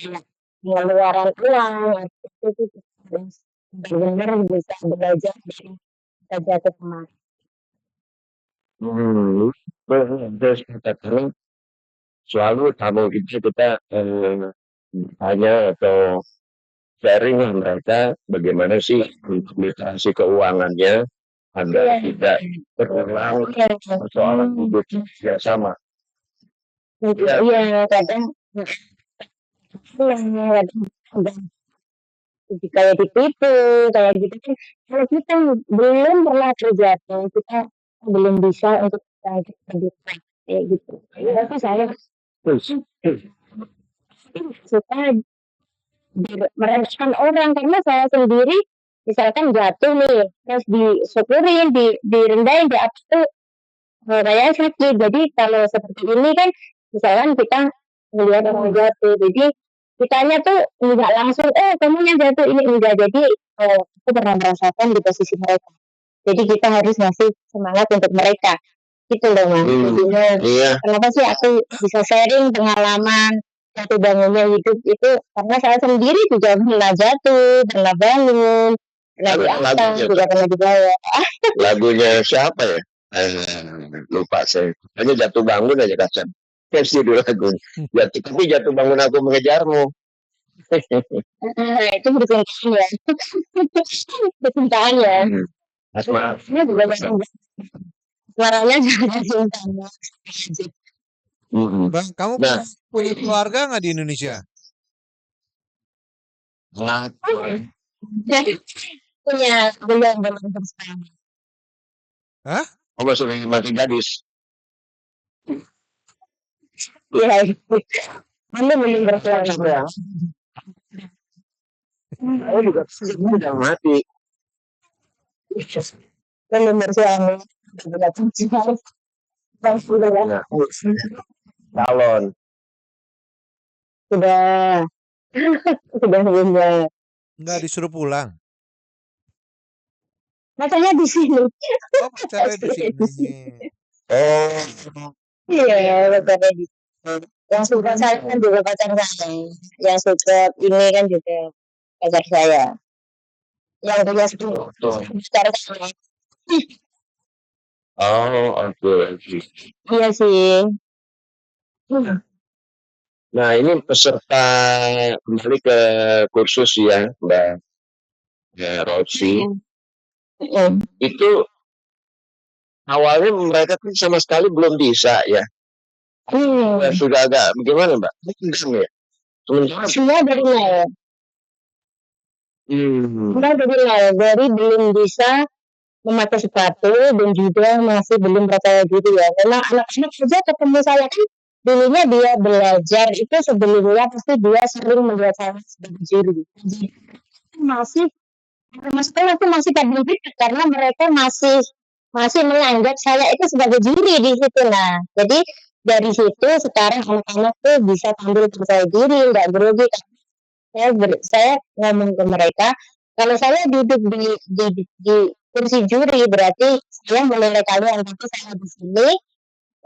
pengeluaran uang itu kita harus benar-benar bisa belajar dari kita jatuh kemarin. Terus katakan selalu tamu kita tanya atau sharing lah mereka bagaimana sih literasi keuangannya agar tidak terulang persoalan hidup yang sama. Iya kadang kayak ditipu kayak gitu kan kalau kita belum pernah terjatuh kita belum bisa untuk bangkit lebih kayak gitu. Tapi saya suka merendahkan orang karena saya sendiri misalkan jatuh nih terus disyukurin direndahin di atas tuh kayak sakit. Jadi kalau seperti ini kan misalkan kita melihat orang jatuh jadi kitanya tuh enggak langsung kamu yang jatuh ini enggak. Jadi aku pernah merasakan di posisi mereka jadi kita harus ngasih semangat untuk mereka gitu loh mas. Jadinya kenapa sih aku bisa sharing pengalaman jatuh bangunnya hidup itu karena saya sendiri juga pernah jatuh pernah bangun pernah di atas juga pernah di bawah. Lagunya siapa ya? Lupa saya. Hanya jatuh bangun aja kasihan. Versi dulu lagu. Tapi jatuh bangun aku mengejarmu. Itu bercintaan ya. Bercintaan ya. Ini juga suaranya juga cinta. Bang, kamu punya keluarga nggak di Indonesia? Punya belum sekarang. Hah? Oh, masih gadis. Iya. belum bersuara. Saya juga udah mati. Belum bersuara. Nah, calon. Sudah. Sudah benar. Enggak disuruh pulang. Pacarnya di sini. Oh, pacarnya di sini. Oh, Iya, pacarnya di sini. Yang suka saya kan juga pacar saya. Yang suka ini kan juga pacar saya. Yang punya sekarang saya. oh, oke. Iya sih. Nah, ini peserta kembali ke kursus ya, Mbak Rosi. Itu awalnya mereka kan sama sekali belum bisa ya. Sudah agak bagaimana, Mbak? Bisa ya? Semua dari nol. Semua dari nol. Dari belum bisa memakai sepatu dan juga masih belum percaya diri ya. Memang anak-anak saja ketemu saya kan dulunya dia belajar itu sebelumnya pasti dia sering melihat saya sebagai juri. Masih maksudnya aku masih terdidik karena mereka masih menganggap saya itu sebagai juri di situ. Nah, jadi dari situ sekarang anak-anak tuh bisa tampil percaya diri, nggak grogi. Saya ngomong ke mereka, kalau saya duduk di kursi juri berarti saya menilai kalian, tapi saya di sini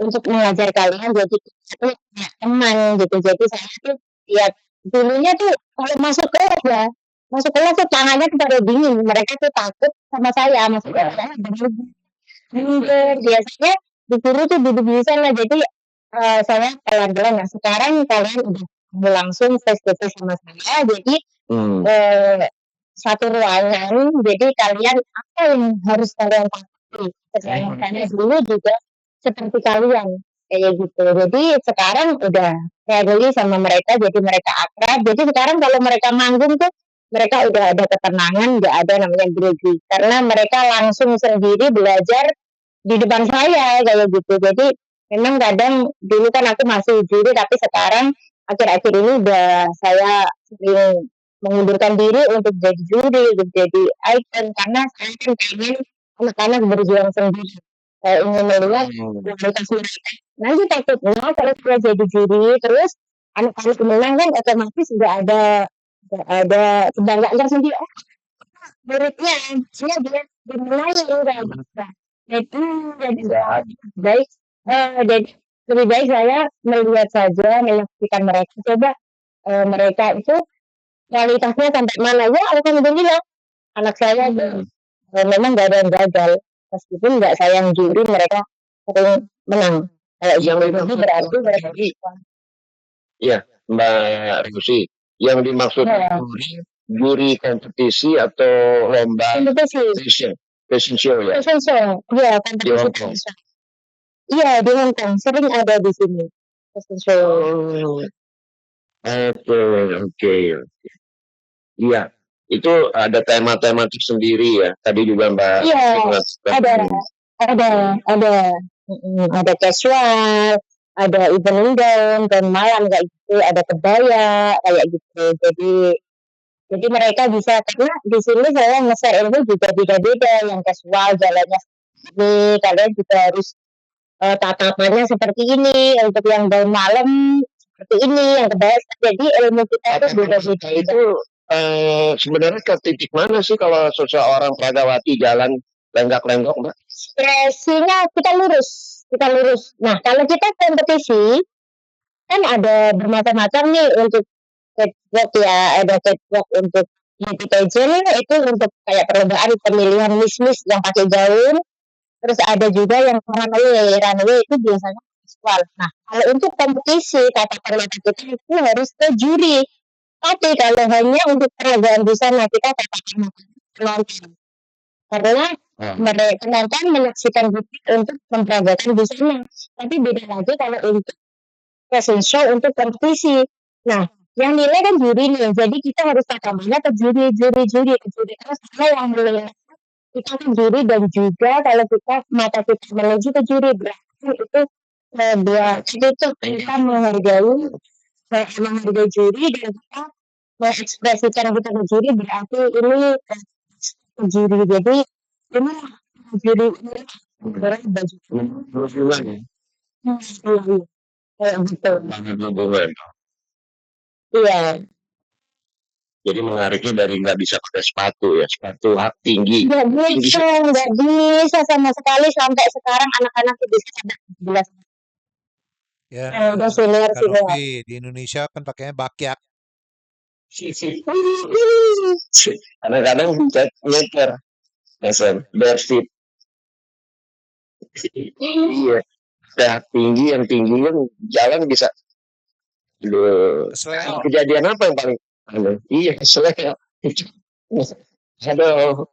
untuk mengajar kalian, jadi kita tuh kayak teman gitu. Jadi saya tuh ya dulunya tuh kalau masuk kelas tuh tangannya tuh pada dingin, mereka tuh takut sama saya masuk kelas. Saya bener biasanya disuruh tuh duduk di sana, jadi saya pelan-pelan. Nah sekarang kalian udah langsung face to face sama saya, jadi satu ruangan, jadi kalian apa yang harus kalian takuti? Karena dulu juga seperti kalian kayak gitu. Jadi sekarang udah friendly sama mereka, jadi mereka akrab. Jadi sekarang kalau mereka manggung tuh mereka udah ada ketenangan, nggak ada namanya grogi, karena mereka langsung sendiri belajar di depan saya kayak gitu. Jadi memang kadang dulu kan aku masih juri, tapi sekarang akhir-akhir ini udah saya sering mengundurkan diri untuk jadi juri, untuk jadi icon, karena saya kan pengen anak-anak berjuang sendiri. Saya ingin melihat mereka mereka. Nanti takutnya kalau saya jadi juri, terus anak-anak menang kan otomatis sudah ada kebanggaan tersendiri. Oh, muridnya dia menang enggak bisa. Jadi baik, jadi lebih baik saya melihat saja, menyaksikan mereka. Coba mereka itu kualitasnya sampai mana ya, alhamdulillah anak saya memang gak ada yang gagal, meskipun nggak saya yang juri, mereka sering menang. Kalau yang itu berarti mereka Iya, Mbak Rosi, yang dimaksud juri kompetisi atau lomba fashion show ya? Fashion show, iya kompetisi. Iya di Hong Kong sering ada di sini fashion show. Oke. Iya, itu ada tema-tema tersendiri ya. Tadi juga Mbak. Iya, ada casual, ada evening gown dan malam kayak gitu, ada kebaya kayak gitu. Jadi mereka bisa, karena di sini saya nge-share ilmu juga beda-beda. Yang casual jalannya ini, kalian juga harus tatapannya seperti ini. Untuk yang gown malam seperti ini, yang kebaya. Jadi ilmu kita itu beda-beda. Itu sebenarnya ke titik mana sih kalau seseorang pragawati jalan lenggak-lenggok, Mbak? Ekspresinya kita lurus. Nah, kalau kita kompetisi kan ada bermacam-macam nih untuk catwalk ya, ada catwalk untuk beauty pageant itu untuk kayak perlombaan pemilihan miss yang pakai gaun. Terus ada juga yang runway itu biasanya visual. Nah, kalau untuk kompetisi tatapan mata kita itu harus ke juri. Tapi kalau hanya untuk peragaan busana kita tatapan mata penonton. Karena mereka penonton menyaksikan butik untuk memperagakan busana. Tapi beda lagi kalau untuk fashion show untuk kompetisi. Nah, yang nilai kan juri nih. Jadi kita harus tatapannya ke juri. Karena sama yang nilai kita ke juri, dan juga kalau kita mata kita menuju ke juri, berarti itu dua itu kita menghargai emang harga juri dan kita mengekspresikan kita ke juri berarti ini ke juri. Jadi ini juri ini baju Hubungan ya. kayak gitu. Banget hubungan. Iya. Jadi menariknya dari nggak bisa pakai sepatu ya, sepatu hak tinggi. Nggak bisa sama sekali sampai sekarang anak-anak itu bisa sampai 17. Ya. Udah senior. Kanopi di Indonesia kan pakainya bakyak. Kadang-kadang nyeker, bersih. Iya. Hak tinggi, yang tingginya jalan bisa. Kejadian apa yang paling aneh? Iya, keseleo. Aduh.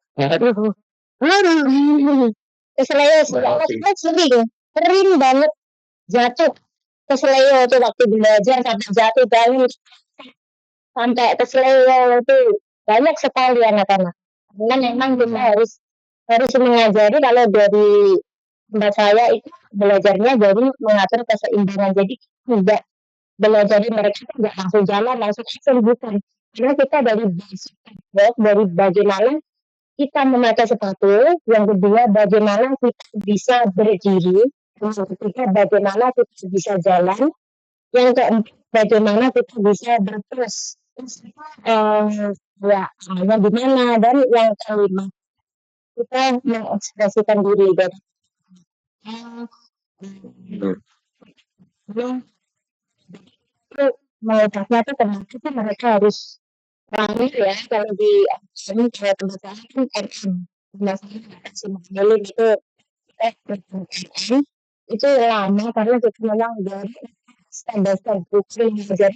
Keseleo sering banget jatuh keseleo tuh waktu belajar sampai jatuh bangun sampai keseleo itu banyak sekali anak-anak. Karena memang kita harus mengajari kalau dari tempat saya itu belajarnya jadi mengatur keseimbangan. Jadi tidak belajar mereka tidak langsung jalan langsung action bukan. Karena kita dari bagaimana kita memakai sepatu, yang kedua bagaimana kita bisa berdiri, yang ketiga bagaimana kita bisa jalan, yang keempat bagaimana kita bisa berterus ya gimana, dan yang kelima kita mengekspresikan diri dan mengucapnya tuh termasuk mereka harus ramai ya. Kalau di tempat saya kan tempat saya itu lama karena kita memang dari standar booking jadi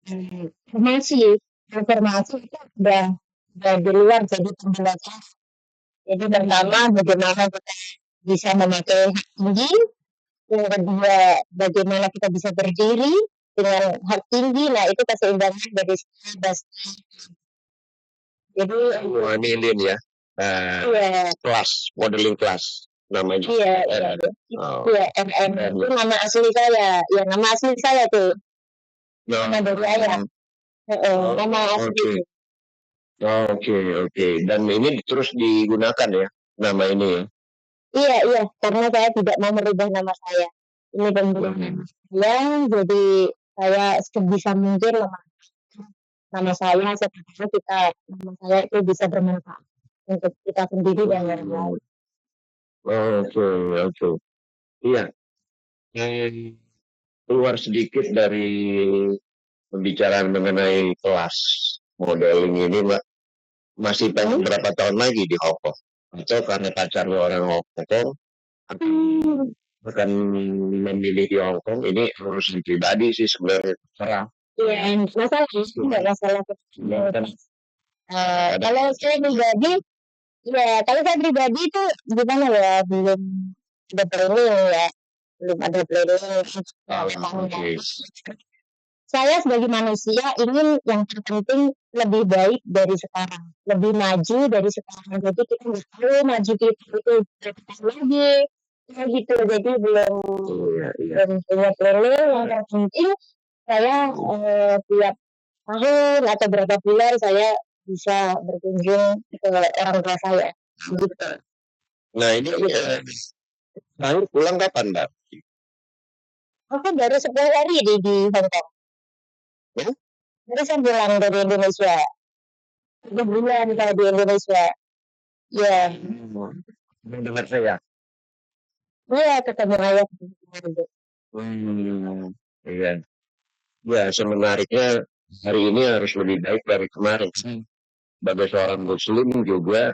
informasi itu udah di luar jadi pembelajaran. Jadi pertama bagaimana kita bisa memakai hak tinggi, yang kedua bagaimana kita bisa berdiri dengan hak tinggi. Nah itu keseimbangan dari sahabat. Jadi ini ya, kelas modeling kelas namanya. Iya, RM itu nama asli saya. Ya nama asli saya tuh. Nama dari ayah. Nama asli. Oke. Dan ini terus digunakan ya nama ini ya. Iya, karena saya tidak mau merubah nama saya. Ini pemberian saya, jadi saya sebisa mungkin nama saya setelah nama saya itu bisa bermanfaat untuk kita sendiri dan yang lain. Oke. Iya. Keluar sedikit dari pembicaraan mengenai kelas modeling ini, Mbak. Masih pengen berapa tahun lagi di Hong Kong? Atau karena pacar lo orang Hong Kong akan memilih di Hong Kong? Ini urusan pribadi sih sebenarnya. Serah. Iya, nggak masalah. Kalau saya pribadi itu gimana ya, belum ada planning ya, Saya sebagai manusia ingin yang terpenting lebih baik dari sekarang, lebih maju dari sekarang. Jadi kita nggak perlu maju kita itu berapa tahun lagi, kayak gitu. Jadi belum punya planning. Yang terpenting saya tiap tahun atau berapa bulan saya bisa berkunjung ke orang tua saya. Gitu. Nah ini terakhir pulang kapan, Mbak? Aku baru 10 hari di Hong Kong. Baru saya pulang dari Indonesia. 3 bulan kalau di Indonesia. Iya. Mendengar saya. Iya, ketemu ayah. Iya. Ya, semenariknya hari ini harus lebih baik dari kemarin. Sebagai seorang muslim juga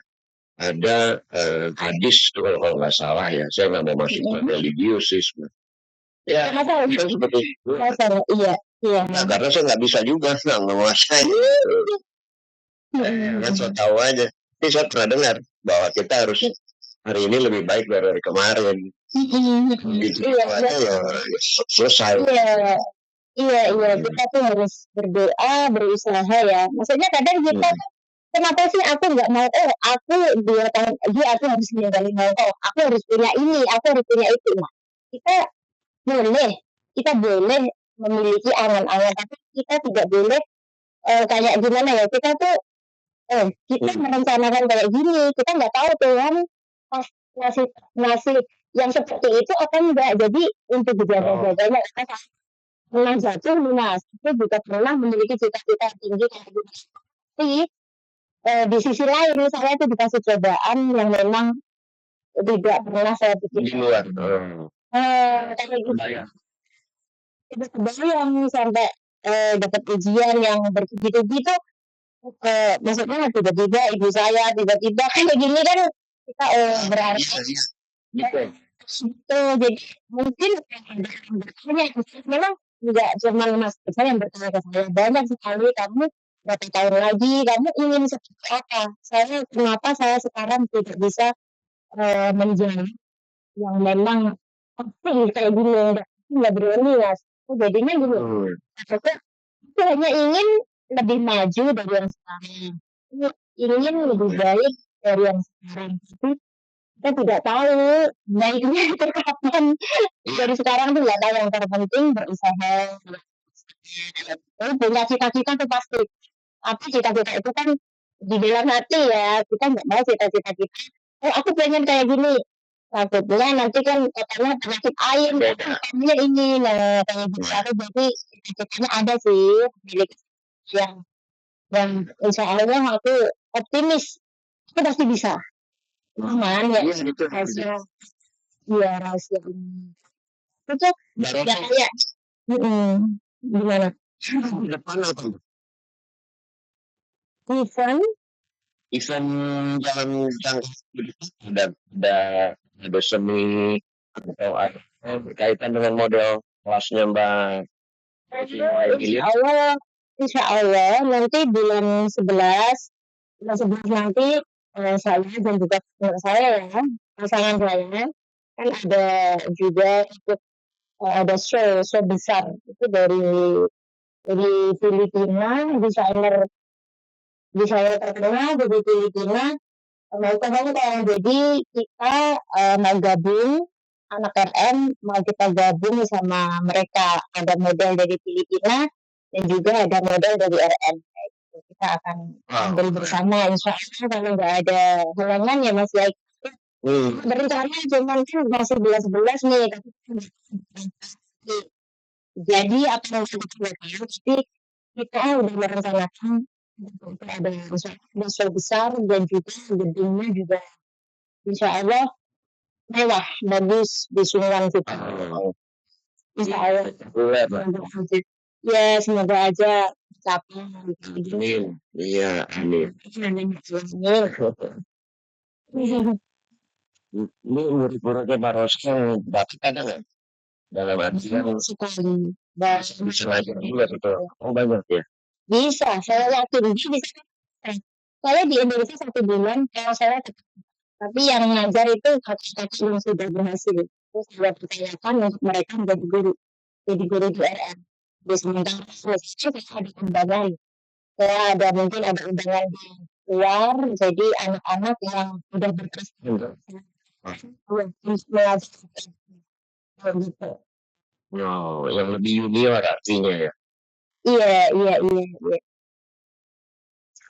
ada hadis tuh kalau nggak salah ya. Saya nggak mau masuk ke religiusisme. Ya, kan seperti itu. Iya. Nah, karena saya nggak bisa juga nggak menguasai. Kan saya tahu aja. Ini saya pernah dengar bahwa kita harus hari ini lebih baik dari hari kemarin. Gitu aja ya selesai. Iya, kita tuh harus berdoa, berusaha ya. Maksudnya kadang kita kenapa sih aku nggak mau? Aku 2 tahun lagi aku harus meninggalin Hong Kong. Aku harus punya ini, aku harus punya itu. Nah, kita boleh memiliki angan-angan, tapi kita tidak boleh kayak gimana ya, kita tuh kita merencanakan kayak gini, kita nggak tahu Tuhan pas ngasih yang seperti itu apa enggak. Jadi untuk dijaga-jaganya, kita pernah jatuh lunas, itu juga pernah memiliki cita-cita tinggi kayak gitu. Tapi di sisi lain saya tuh dikasih cobaan yang memang tidak pernah saya Di pikirkan. luar. Kayak gitu. Itu kebayang sampai dapat ujian yang bertubi-tubi tuh, maksudnya tiba-tiba ibu saya tiba-tiba kayak gini kan kita berharap Betul. itu. Jadi mungkin bertanya, memang nggak cuma Mas Besar yang bertanya ke saya, banyak sekali, kamu berapa tahun lagi, kamu ingin seperti apa? Kenapa saya sekarang tidak bisa menjalani yang memang pasti kayak gini, nggak berani Mas. Jadinya gini, aku hanya ingin lebih maju dari yang sekarang, ingin lebih baik dari yang sekarang, tapi kita tidak tahu baiknya itu kapan. Dari sekarang tuh nggak tahu, yang terpenting berusaha. Punya cita-cita tuh pasti, tapi cita-cita itu kan di dalam hati ya, kita nggak mau cita-cita kita, aku pengen kayak gini, takutnya nanti kan katanya penyakit air, katanya ini, nah kayak gitu. Aku jadi cita-citanya ada sih, milik yang insya Allah aku optimis, aku pasti bisa. Cuman ya rahasia, iya rahasia ini. Itu ya kayak, gimana? Depan apa? Event Jalan ada seni atau ada berkaitan dengan model kelasnya Mbak Insya Allah nanti bulan 11 nanti saya dan juga saya ya, pasangan saya kan ada juga ikut ada show besar itu dari Filipina, desainer terkenal dari Filipina, mereka kan. Jadi kita mau gabung, anak RM mau kita gabung sama mereka, ada model dari Filipina dan juga ada model dari RM. Kita akan ambil bersama, insya Allah kalau nggak ada halangan ya Mas ya. Berencana cuman kan masih 11 nih, jadi apa yang sudah kita lakukan, tapi kita udah merencanakan ada show besar dan juga gedungnya juga insya Allah mewah, bagus di Sungai kita. Insya Allah. Ya semoga aja capai. Amin. Iya, amin. Ini murid-muridnya Mbak Rosa yang batik ada nggak? Dalam artian sekali. bisa ngajar juga betul. Oh banyak ya. Bisa, saya yakin bisa. Saya di Indonesia 1 bulan, kalau saya tapi yang ngajar itu kakak-kakak yang sudah berhasil. Terus saya percayakan untuk mereka menjadi guru di RM. Di sementara saya ada undangan. Saya ada mungkin ada undangan di luar, jadi anak-anak yang sudah berprestasi. Yang lebih junior artinya ya. Iya.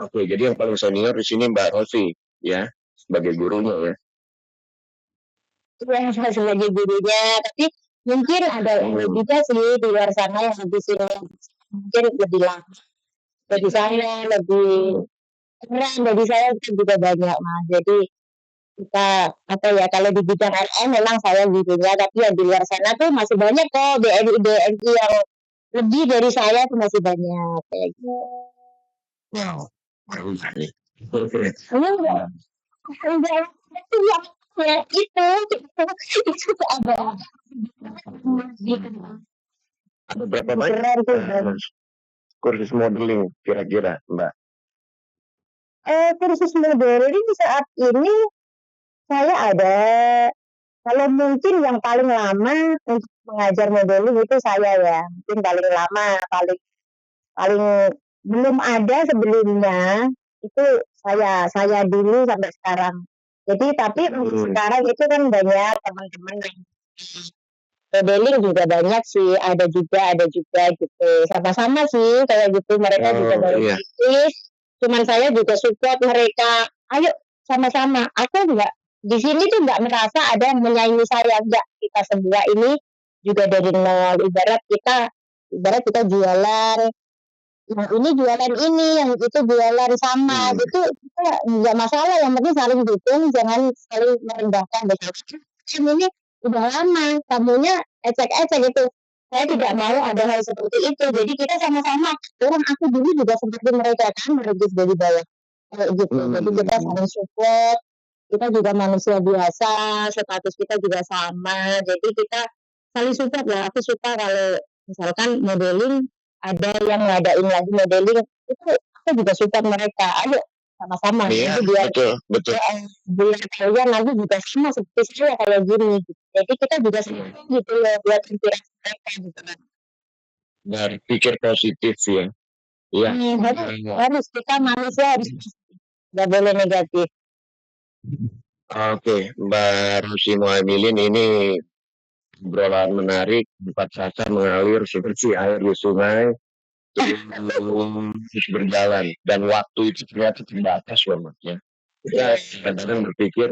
Oke, jadi yang paling senior di sini Mbak Rosi ya, sebagai gurunya ya. Iya, saya sebagai gurunya, tapi mungkin ada juga sih di luar sana yang lebih senior, mungkin lebih lama. Dari saya lebih keren, dari saya itu juga banyak Mas. Jadi kita kalau di bidang RM memang saya gurunya, tapi yang di luar sana tuh masih banyak kok BNI yang lebih dari saya tuh masih banyak kayak gitu. Itu ada berapa banyak kursus modeling kira-kira Mbak? Kursus modeling saat ini saya ada, kalau mungkin yang paling lama untuk mengajar modeling itu saya ya, mungkin paling lama, paling belum ada sebelumnya itu saya dulu sampai sekarang. Jadi tapi untuk sekarang itu kan banyak teman-teman yang modeling juga banyak sih, ada juga gitu. Sama-sama sih kayak gitu, mereka juga Oh baru iya. merintis. Cuman saya juga support mereka. Ayo sama-sama. Aku enggak di sini tuh enggak merasa ada yang menyaingi saya, enggak. Kita semua ini juga dari nol. Ibarat kita jualan, yang ini jualan ini, yang itu jualan sama gitu, kita nggak masalah, yang penting saling dukung, jangan saling merendahkan. Ini udah lama, tamunya ecek-ecek gitu. Saya tidak mau ada hal seperti itu. Jadi kita sama-sama. Orang aku dulu juga seperti mereka kan, merintis dari bawah. Kayak gitu. Jadi kita saling support. Kita juga manusia biasa, status kita juga sama. Jadi kita saling support lah. Aku suka kalau misalkan modeling ada yang ngadain lagi modeling, itu aku juga support mereka. Ayo sama-sama. Iya, Jadi biar betul. biar kalian nanti juga sama seperti saya kayak gini. Jadi kita juga semangat gitu loh buat inspirasi mereka gitu kan. Berpikir positif ya. Iya. Harus kita manusia harus nggak boleh negatif. Oke, Mbak Rusi Muhammilin, ini obrolan menarik, tempat sasa mengalir seperti air di sungai, terus berjalan, dan waktu itu ternyata terbatas banget ya. Kita kadang-kadang berpikir,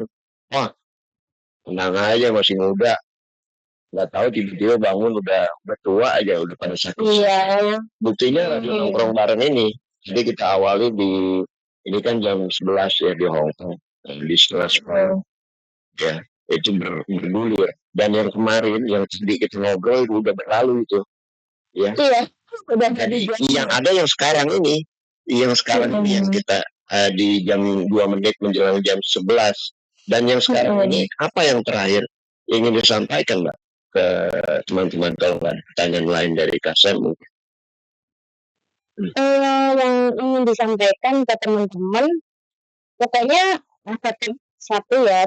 wah tenang aja masih muda, nggak tahu tiba-tiba bangun udah tua aja, udah pada sakit. Iya. Buktinya Radio Nongkrong Bareng ini, jadi kita awali ini kan jam 11 ya di Hong Kong, di setelah sekolah. Ya, itu bergulir. Dan yang kemarin, yang sedikit ngobrol itu udah berlalu itu. Ya. Iya. Udah jadi yang ada yang sekarang ini, yang kita di jam 2 menit menjelang jam 11. Dan yang sekarang ini, apa yang terakhir ingin disampaikan, Mbak, ke teman-teman kalau nggak ada pertanyaan lain dari Kasem mungkin? Yang ingin disampaikan ke teman-teman, pokoknya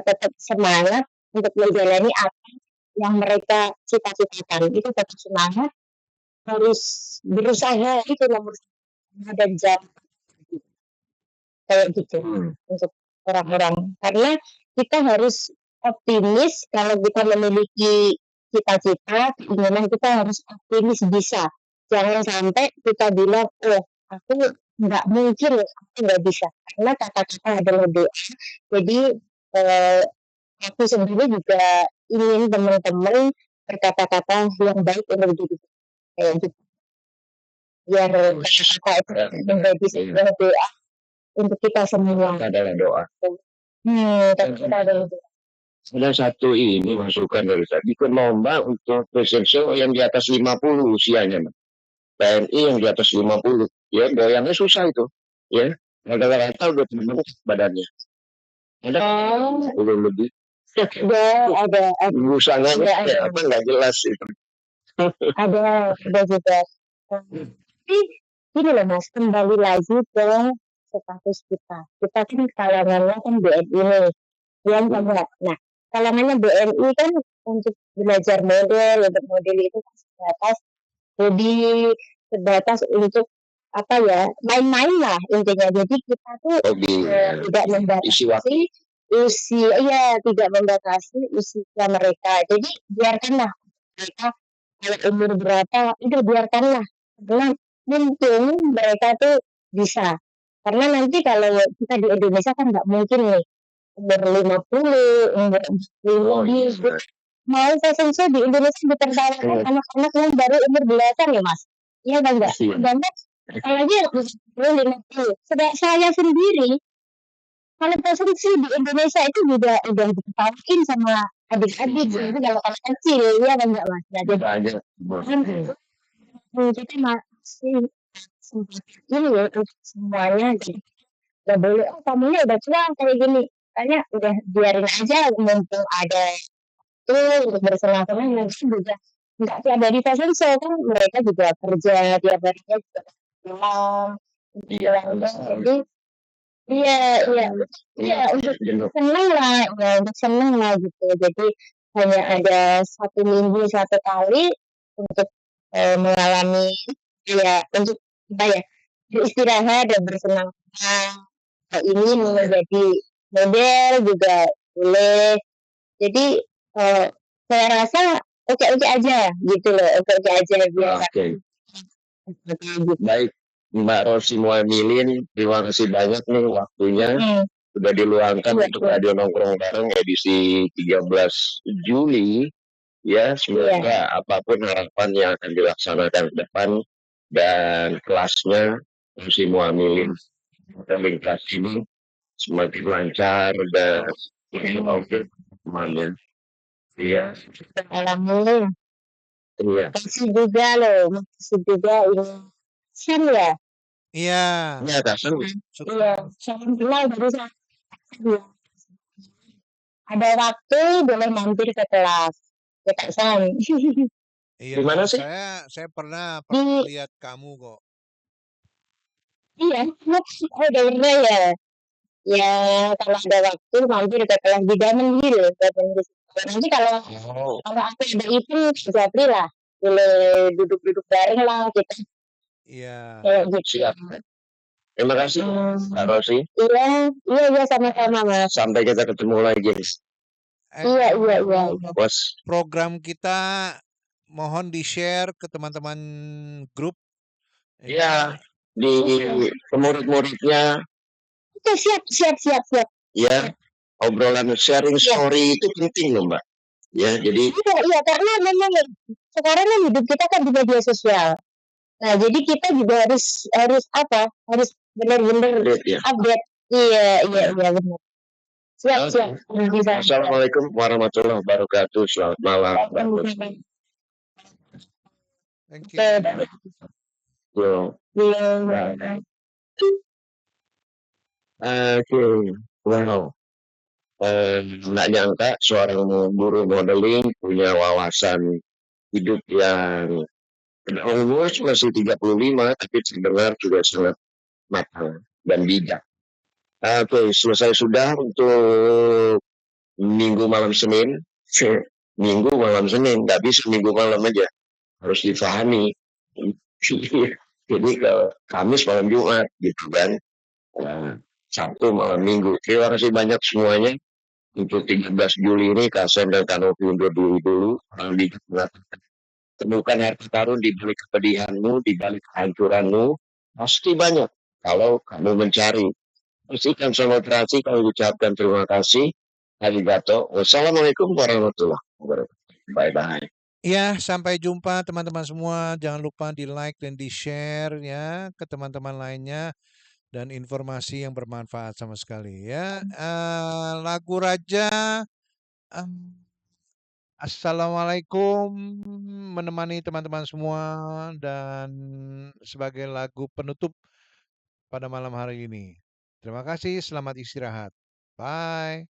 tetap semangat untuk menjalani apa yang mereka cita-citakan. Itu tetap semangat, harus berusaha, itu nomor satu, dan jam kayak gitu untuk orang-orang. Karena kita harus optimis kalau kita memiliki cita-cita, keinginan, kita harus optimis bisa. Jangan sampai kita bilang, oh aku nggak mungkin, aku nggak bisa. Karena kata-kata adalah doa. Jadi aku sendiri juga ingin teman-teman berkata-kata yang baik untuk diri kita. Kayak gitu. Biar kata-kata itu menjadi sebuah doa untuk kita semua. Itu adalah doa. Kita adalah doa. Ada satu ini masukan dari saya, bikin lomba untuk fashion show yang di atas 50 usianya, Mas. TNI yang di atas 50, ya goyangnya susah itu, ya. Rata-rata udah terbentuk badannya. Ada udah lebih. Ada. Busanya apa nggak jelas itu. Ada juga. Tapi ini loh Mas, kembali lagi ke status kita. Kita kan kalangannya kan BNI nih. Yang enggak. Nah, kalangannya BNI kan untuk belajar model, untuk model itu sebatas hobi, sebatas untuk apa ya, main-main lah intinya. Jadi kita tuh tidak membatasi usia, tidak membatasi usia mereka. Jadi biarkanlah mereka kalau umur berapa, itu biarkanlah. Karena mungkin mereka tuh bisa. Karena nanti kalau kita di Indonesia kan nggak mungkin nih umur 50, umur 50, mau fashion show di Indonesia ditertawakan anak-anak yang baru umur belasan ya Mas. Iya kan enggak? Banyak apalagi umur 50. Sedang saya sendiri kalau fashion show di Indonesia itu udah diketawain sama adik-adik itu kalau anak kecil ya kan enggak Mas. Nah, jadi kita masih ini ya untuk semuanya gitu. Gak boleh, tamunya udah tua kayak gini. Kayaknya udah biarin aja mumpung ada itu untuk bersenang-senang. Nanti juga nggak tiap hari fashion show kan, mereka juga kerja tiap harinya juga pulang. Jadi iya untuk seneng lah gitu. Jadi hanya ada 1 minggu 1 kali untuk mengalami untuk apa ya, beristirahat dan bersenang-senang. Ini menjadi model juga boleh. Jadi saya rasa oke-oke aja gitu loh, oke-oke aja biasa. Oke. Baik, Mbak Rosi Muhamilin, terima kasih banyak nih waktunya sudah diluangkan untuk Radio Nongkrong Bareng edisi 13 Juli. Ya, semoga apapun harapan yang akan dilaksanakan ke depan dan kelasnya Rosi Muhamilin dan kelas ini semakin lancar dan oke temannya. Iya. Alhamdulillah. Iya. Makasih juga loh, makasih juga ini. Sen ya? Iya. Iya, Kasen. Iya, salam kenal dari saya. Ada waktu boleh mampir ke kelas. Ya Kak San. Iya. Di mana sih? Saya pernah lihat kamu kok. Iya, udah pernah ya. Ya kalau ada waktu mampir ke kelas di Damen gitu. Nanti kalau ada event Japri lah, boleh duduk-duduk bareng lah kita. Iya. Kayak gitu. Siap. Terima kasih, Mbak Rosi. Iya, sama-sama Mas. Sampai kita ketemu lagi. Iya. Bos. Program kita mohon di-share ke teman-teman grup. Iya, di murid-muridnya. Oke, siap. Ya, obrolan sharing story itu penting loh, Mbak. Ya, jadi Iya, karena memang sekarang kan hidup kita kan di media sosial. Nah, jadi kita juga harus benar-benar update. Iya, benar. Siap. Assalamualaikum warahmatullahi wabarakatuh. Selamat malam. Thank you. Wow. Nggak nyangka seorang guru modeling punya wawasan hidup yang umur masih 35 tapi terdengar juga sangat matang dan bijak. Oke, selesai sudah untuk Minggu malam Senin. Minggu malam Senin, nggak bisa Minggu malam aja. Harus difahami. Jadi kalau Kamis malam Jumat gitu kan. Sabtu malam Minggu. Terima kasih banyak semuanya. Untuk 13 Juli ini Kasen dan Kanopi undur dulu. Orang bijak mengatakan, temukan harta karun di balik kepedihanmu, di balik kehancuranmu. Pasti banyak kalau kamu mencari. Pastikan konsentrasi, kami ucapkan terima kasih. Arigato. Wassalamualaikum warahmatullahi wabarakatuh. Bye-bye. Ya, sampai jumpa teman-teman semua. Jangan lupa di like dan di share ya ke teman-teman lainnya dan informasi yang bermanfaat sama sekali ya. Lagu Raja Assalamualaikum menemani teman-teman semua dan sebagai lagu penutup pada malam hari ini. Terima kasih, selamat istirahat. Bye.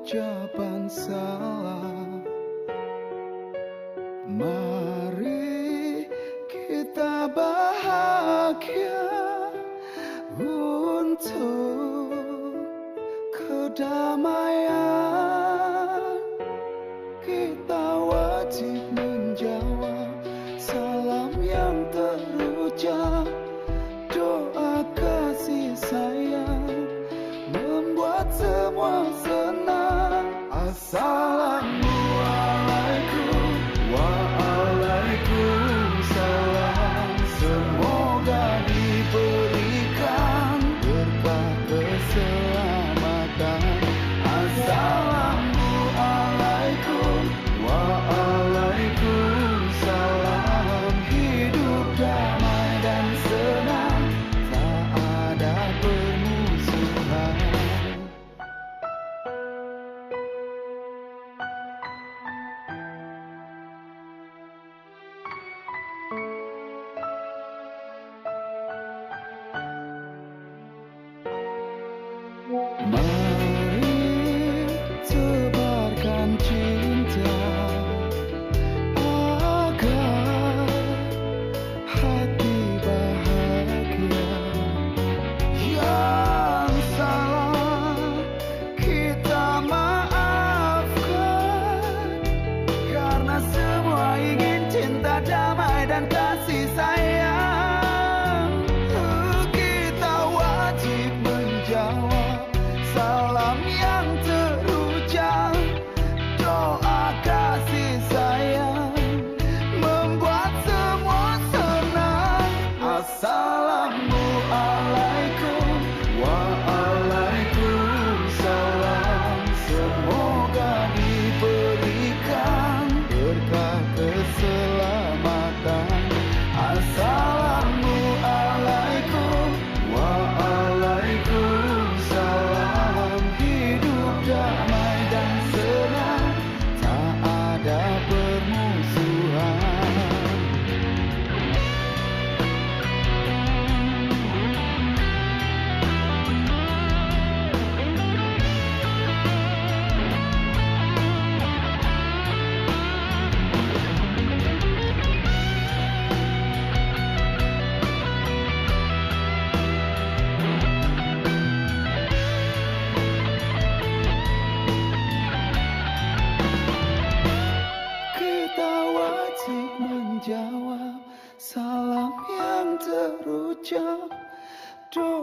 ucapan salam. Mari kita bahagia untuk kedamaian. Kita wajib menjawab salam yang terucap. Doa kasih sayang membuat semua senang. Assalamualaikum waalaikumsalam. Semoga diberikan berkah keselamatan.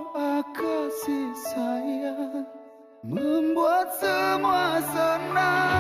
doa kasih sayang membuat semua senang.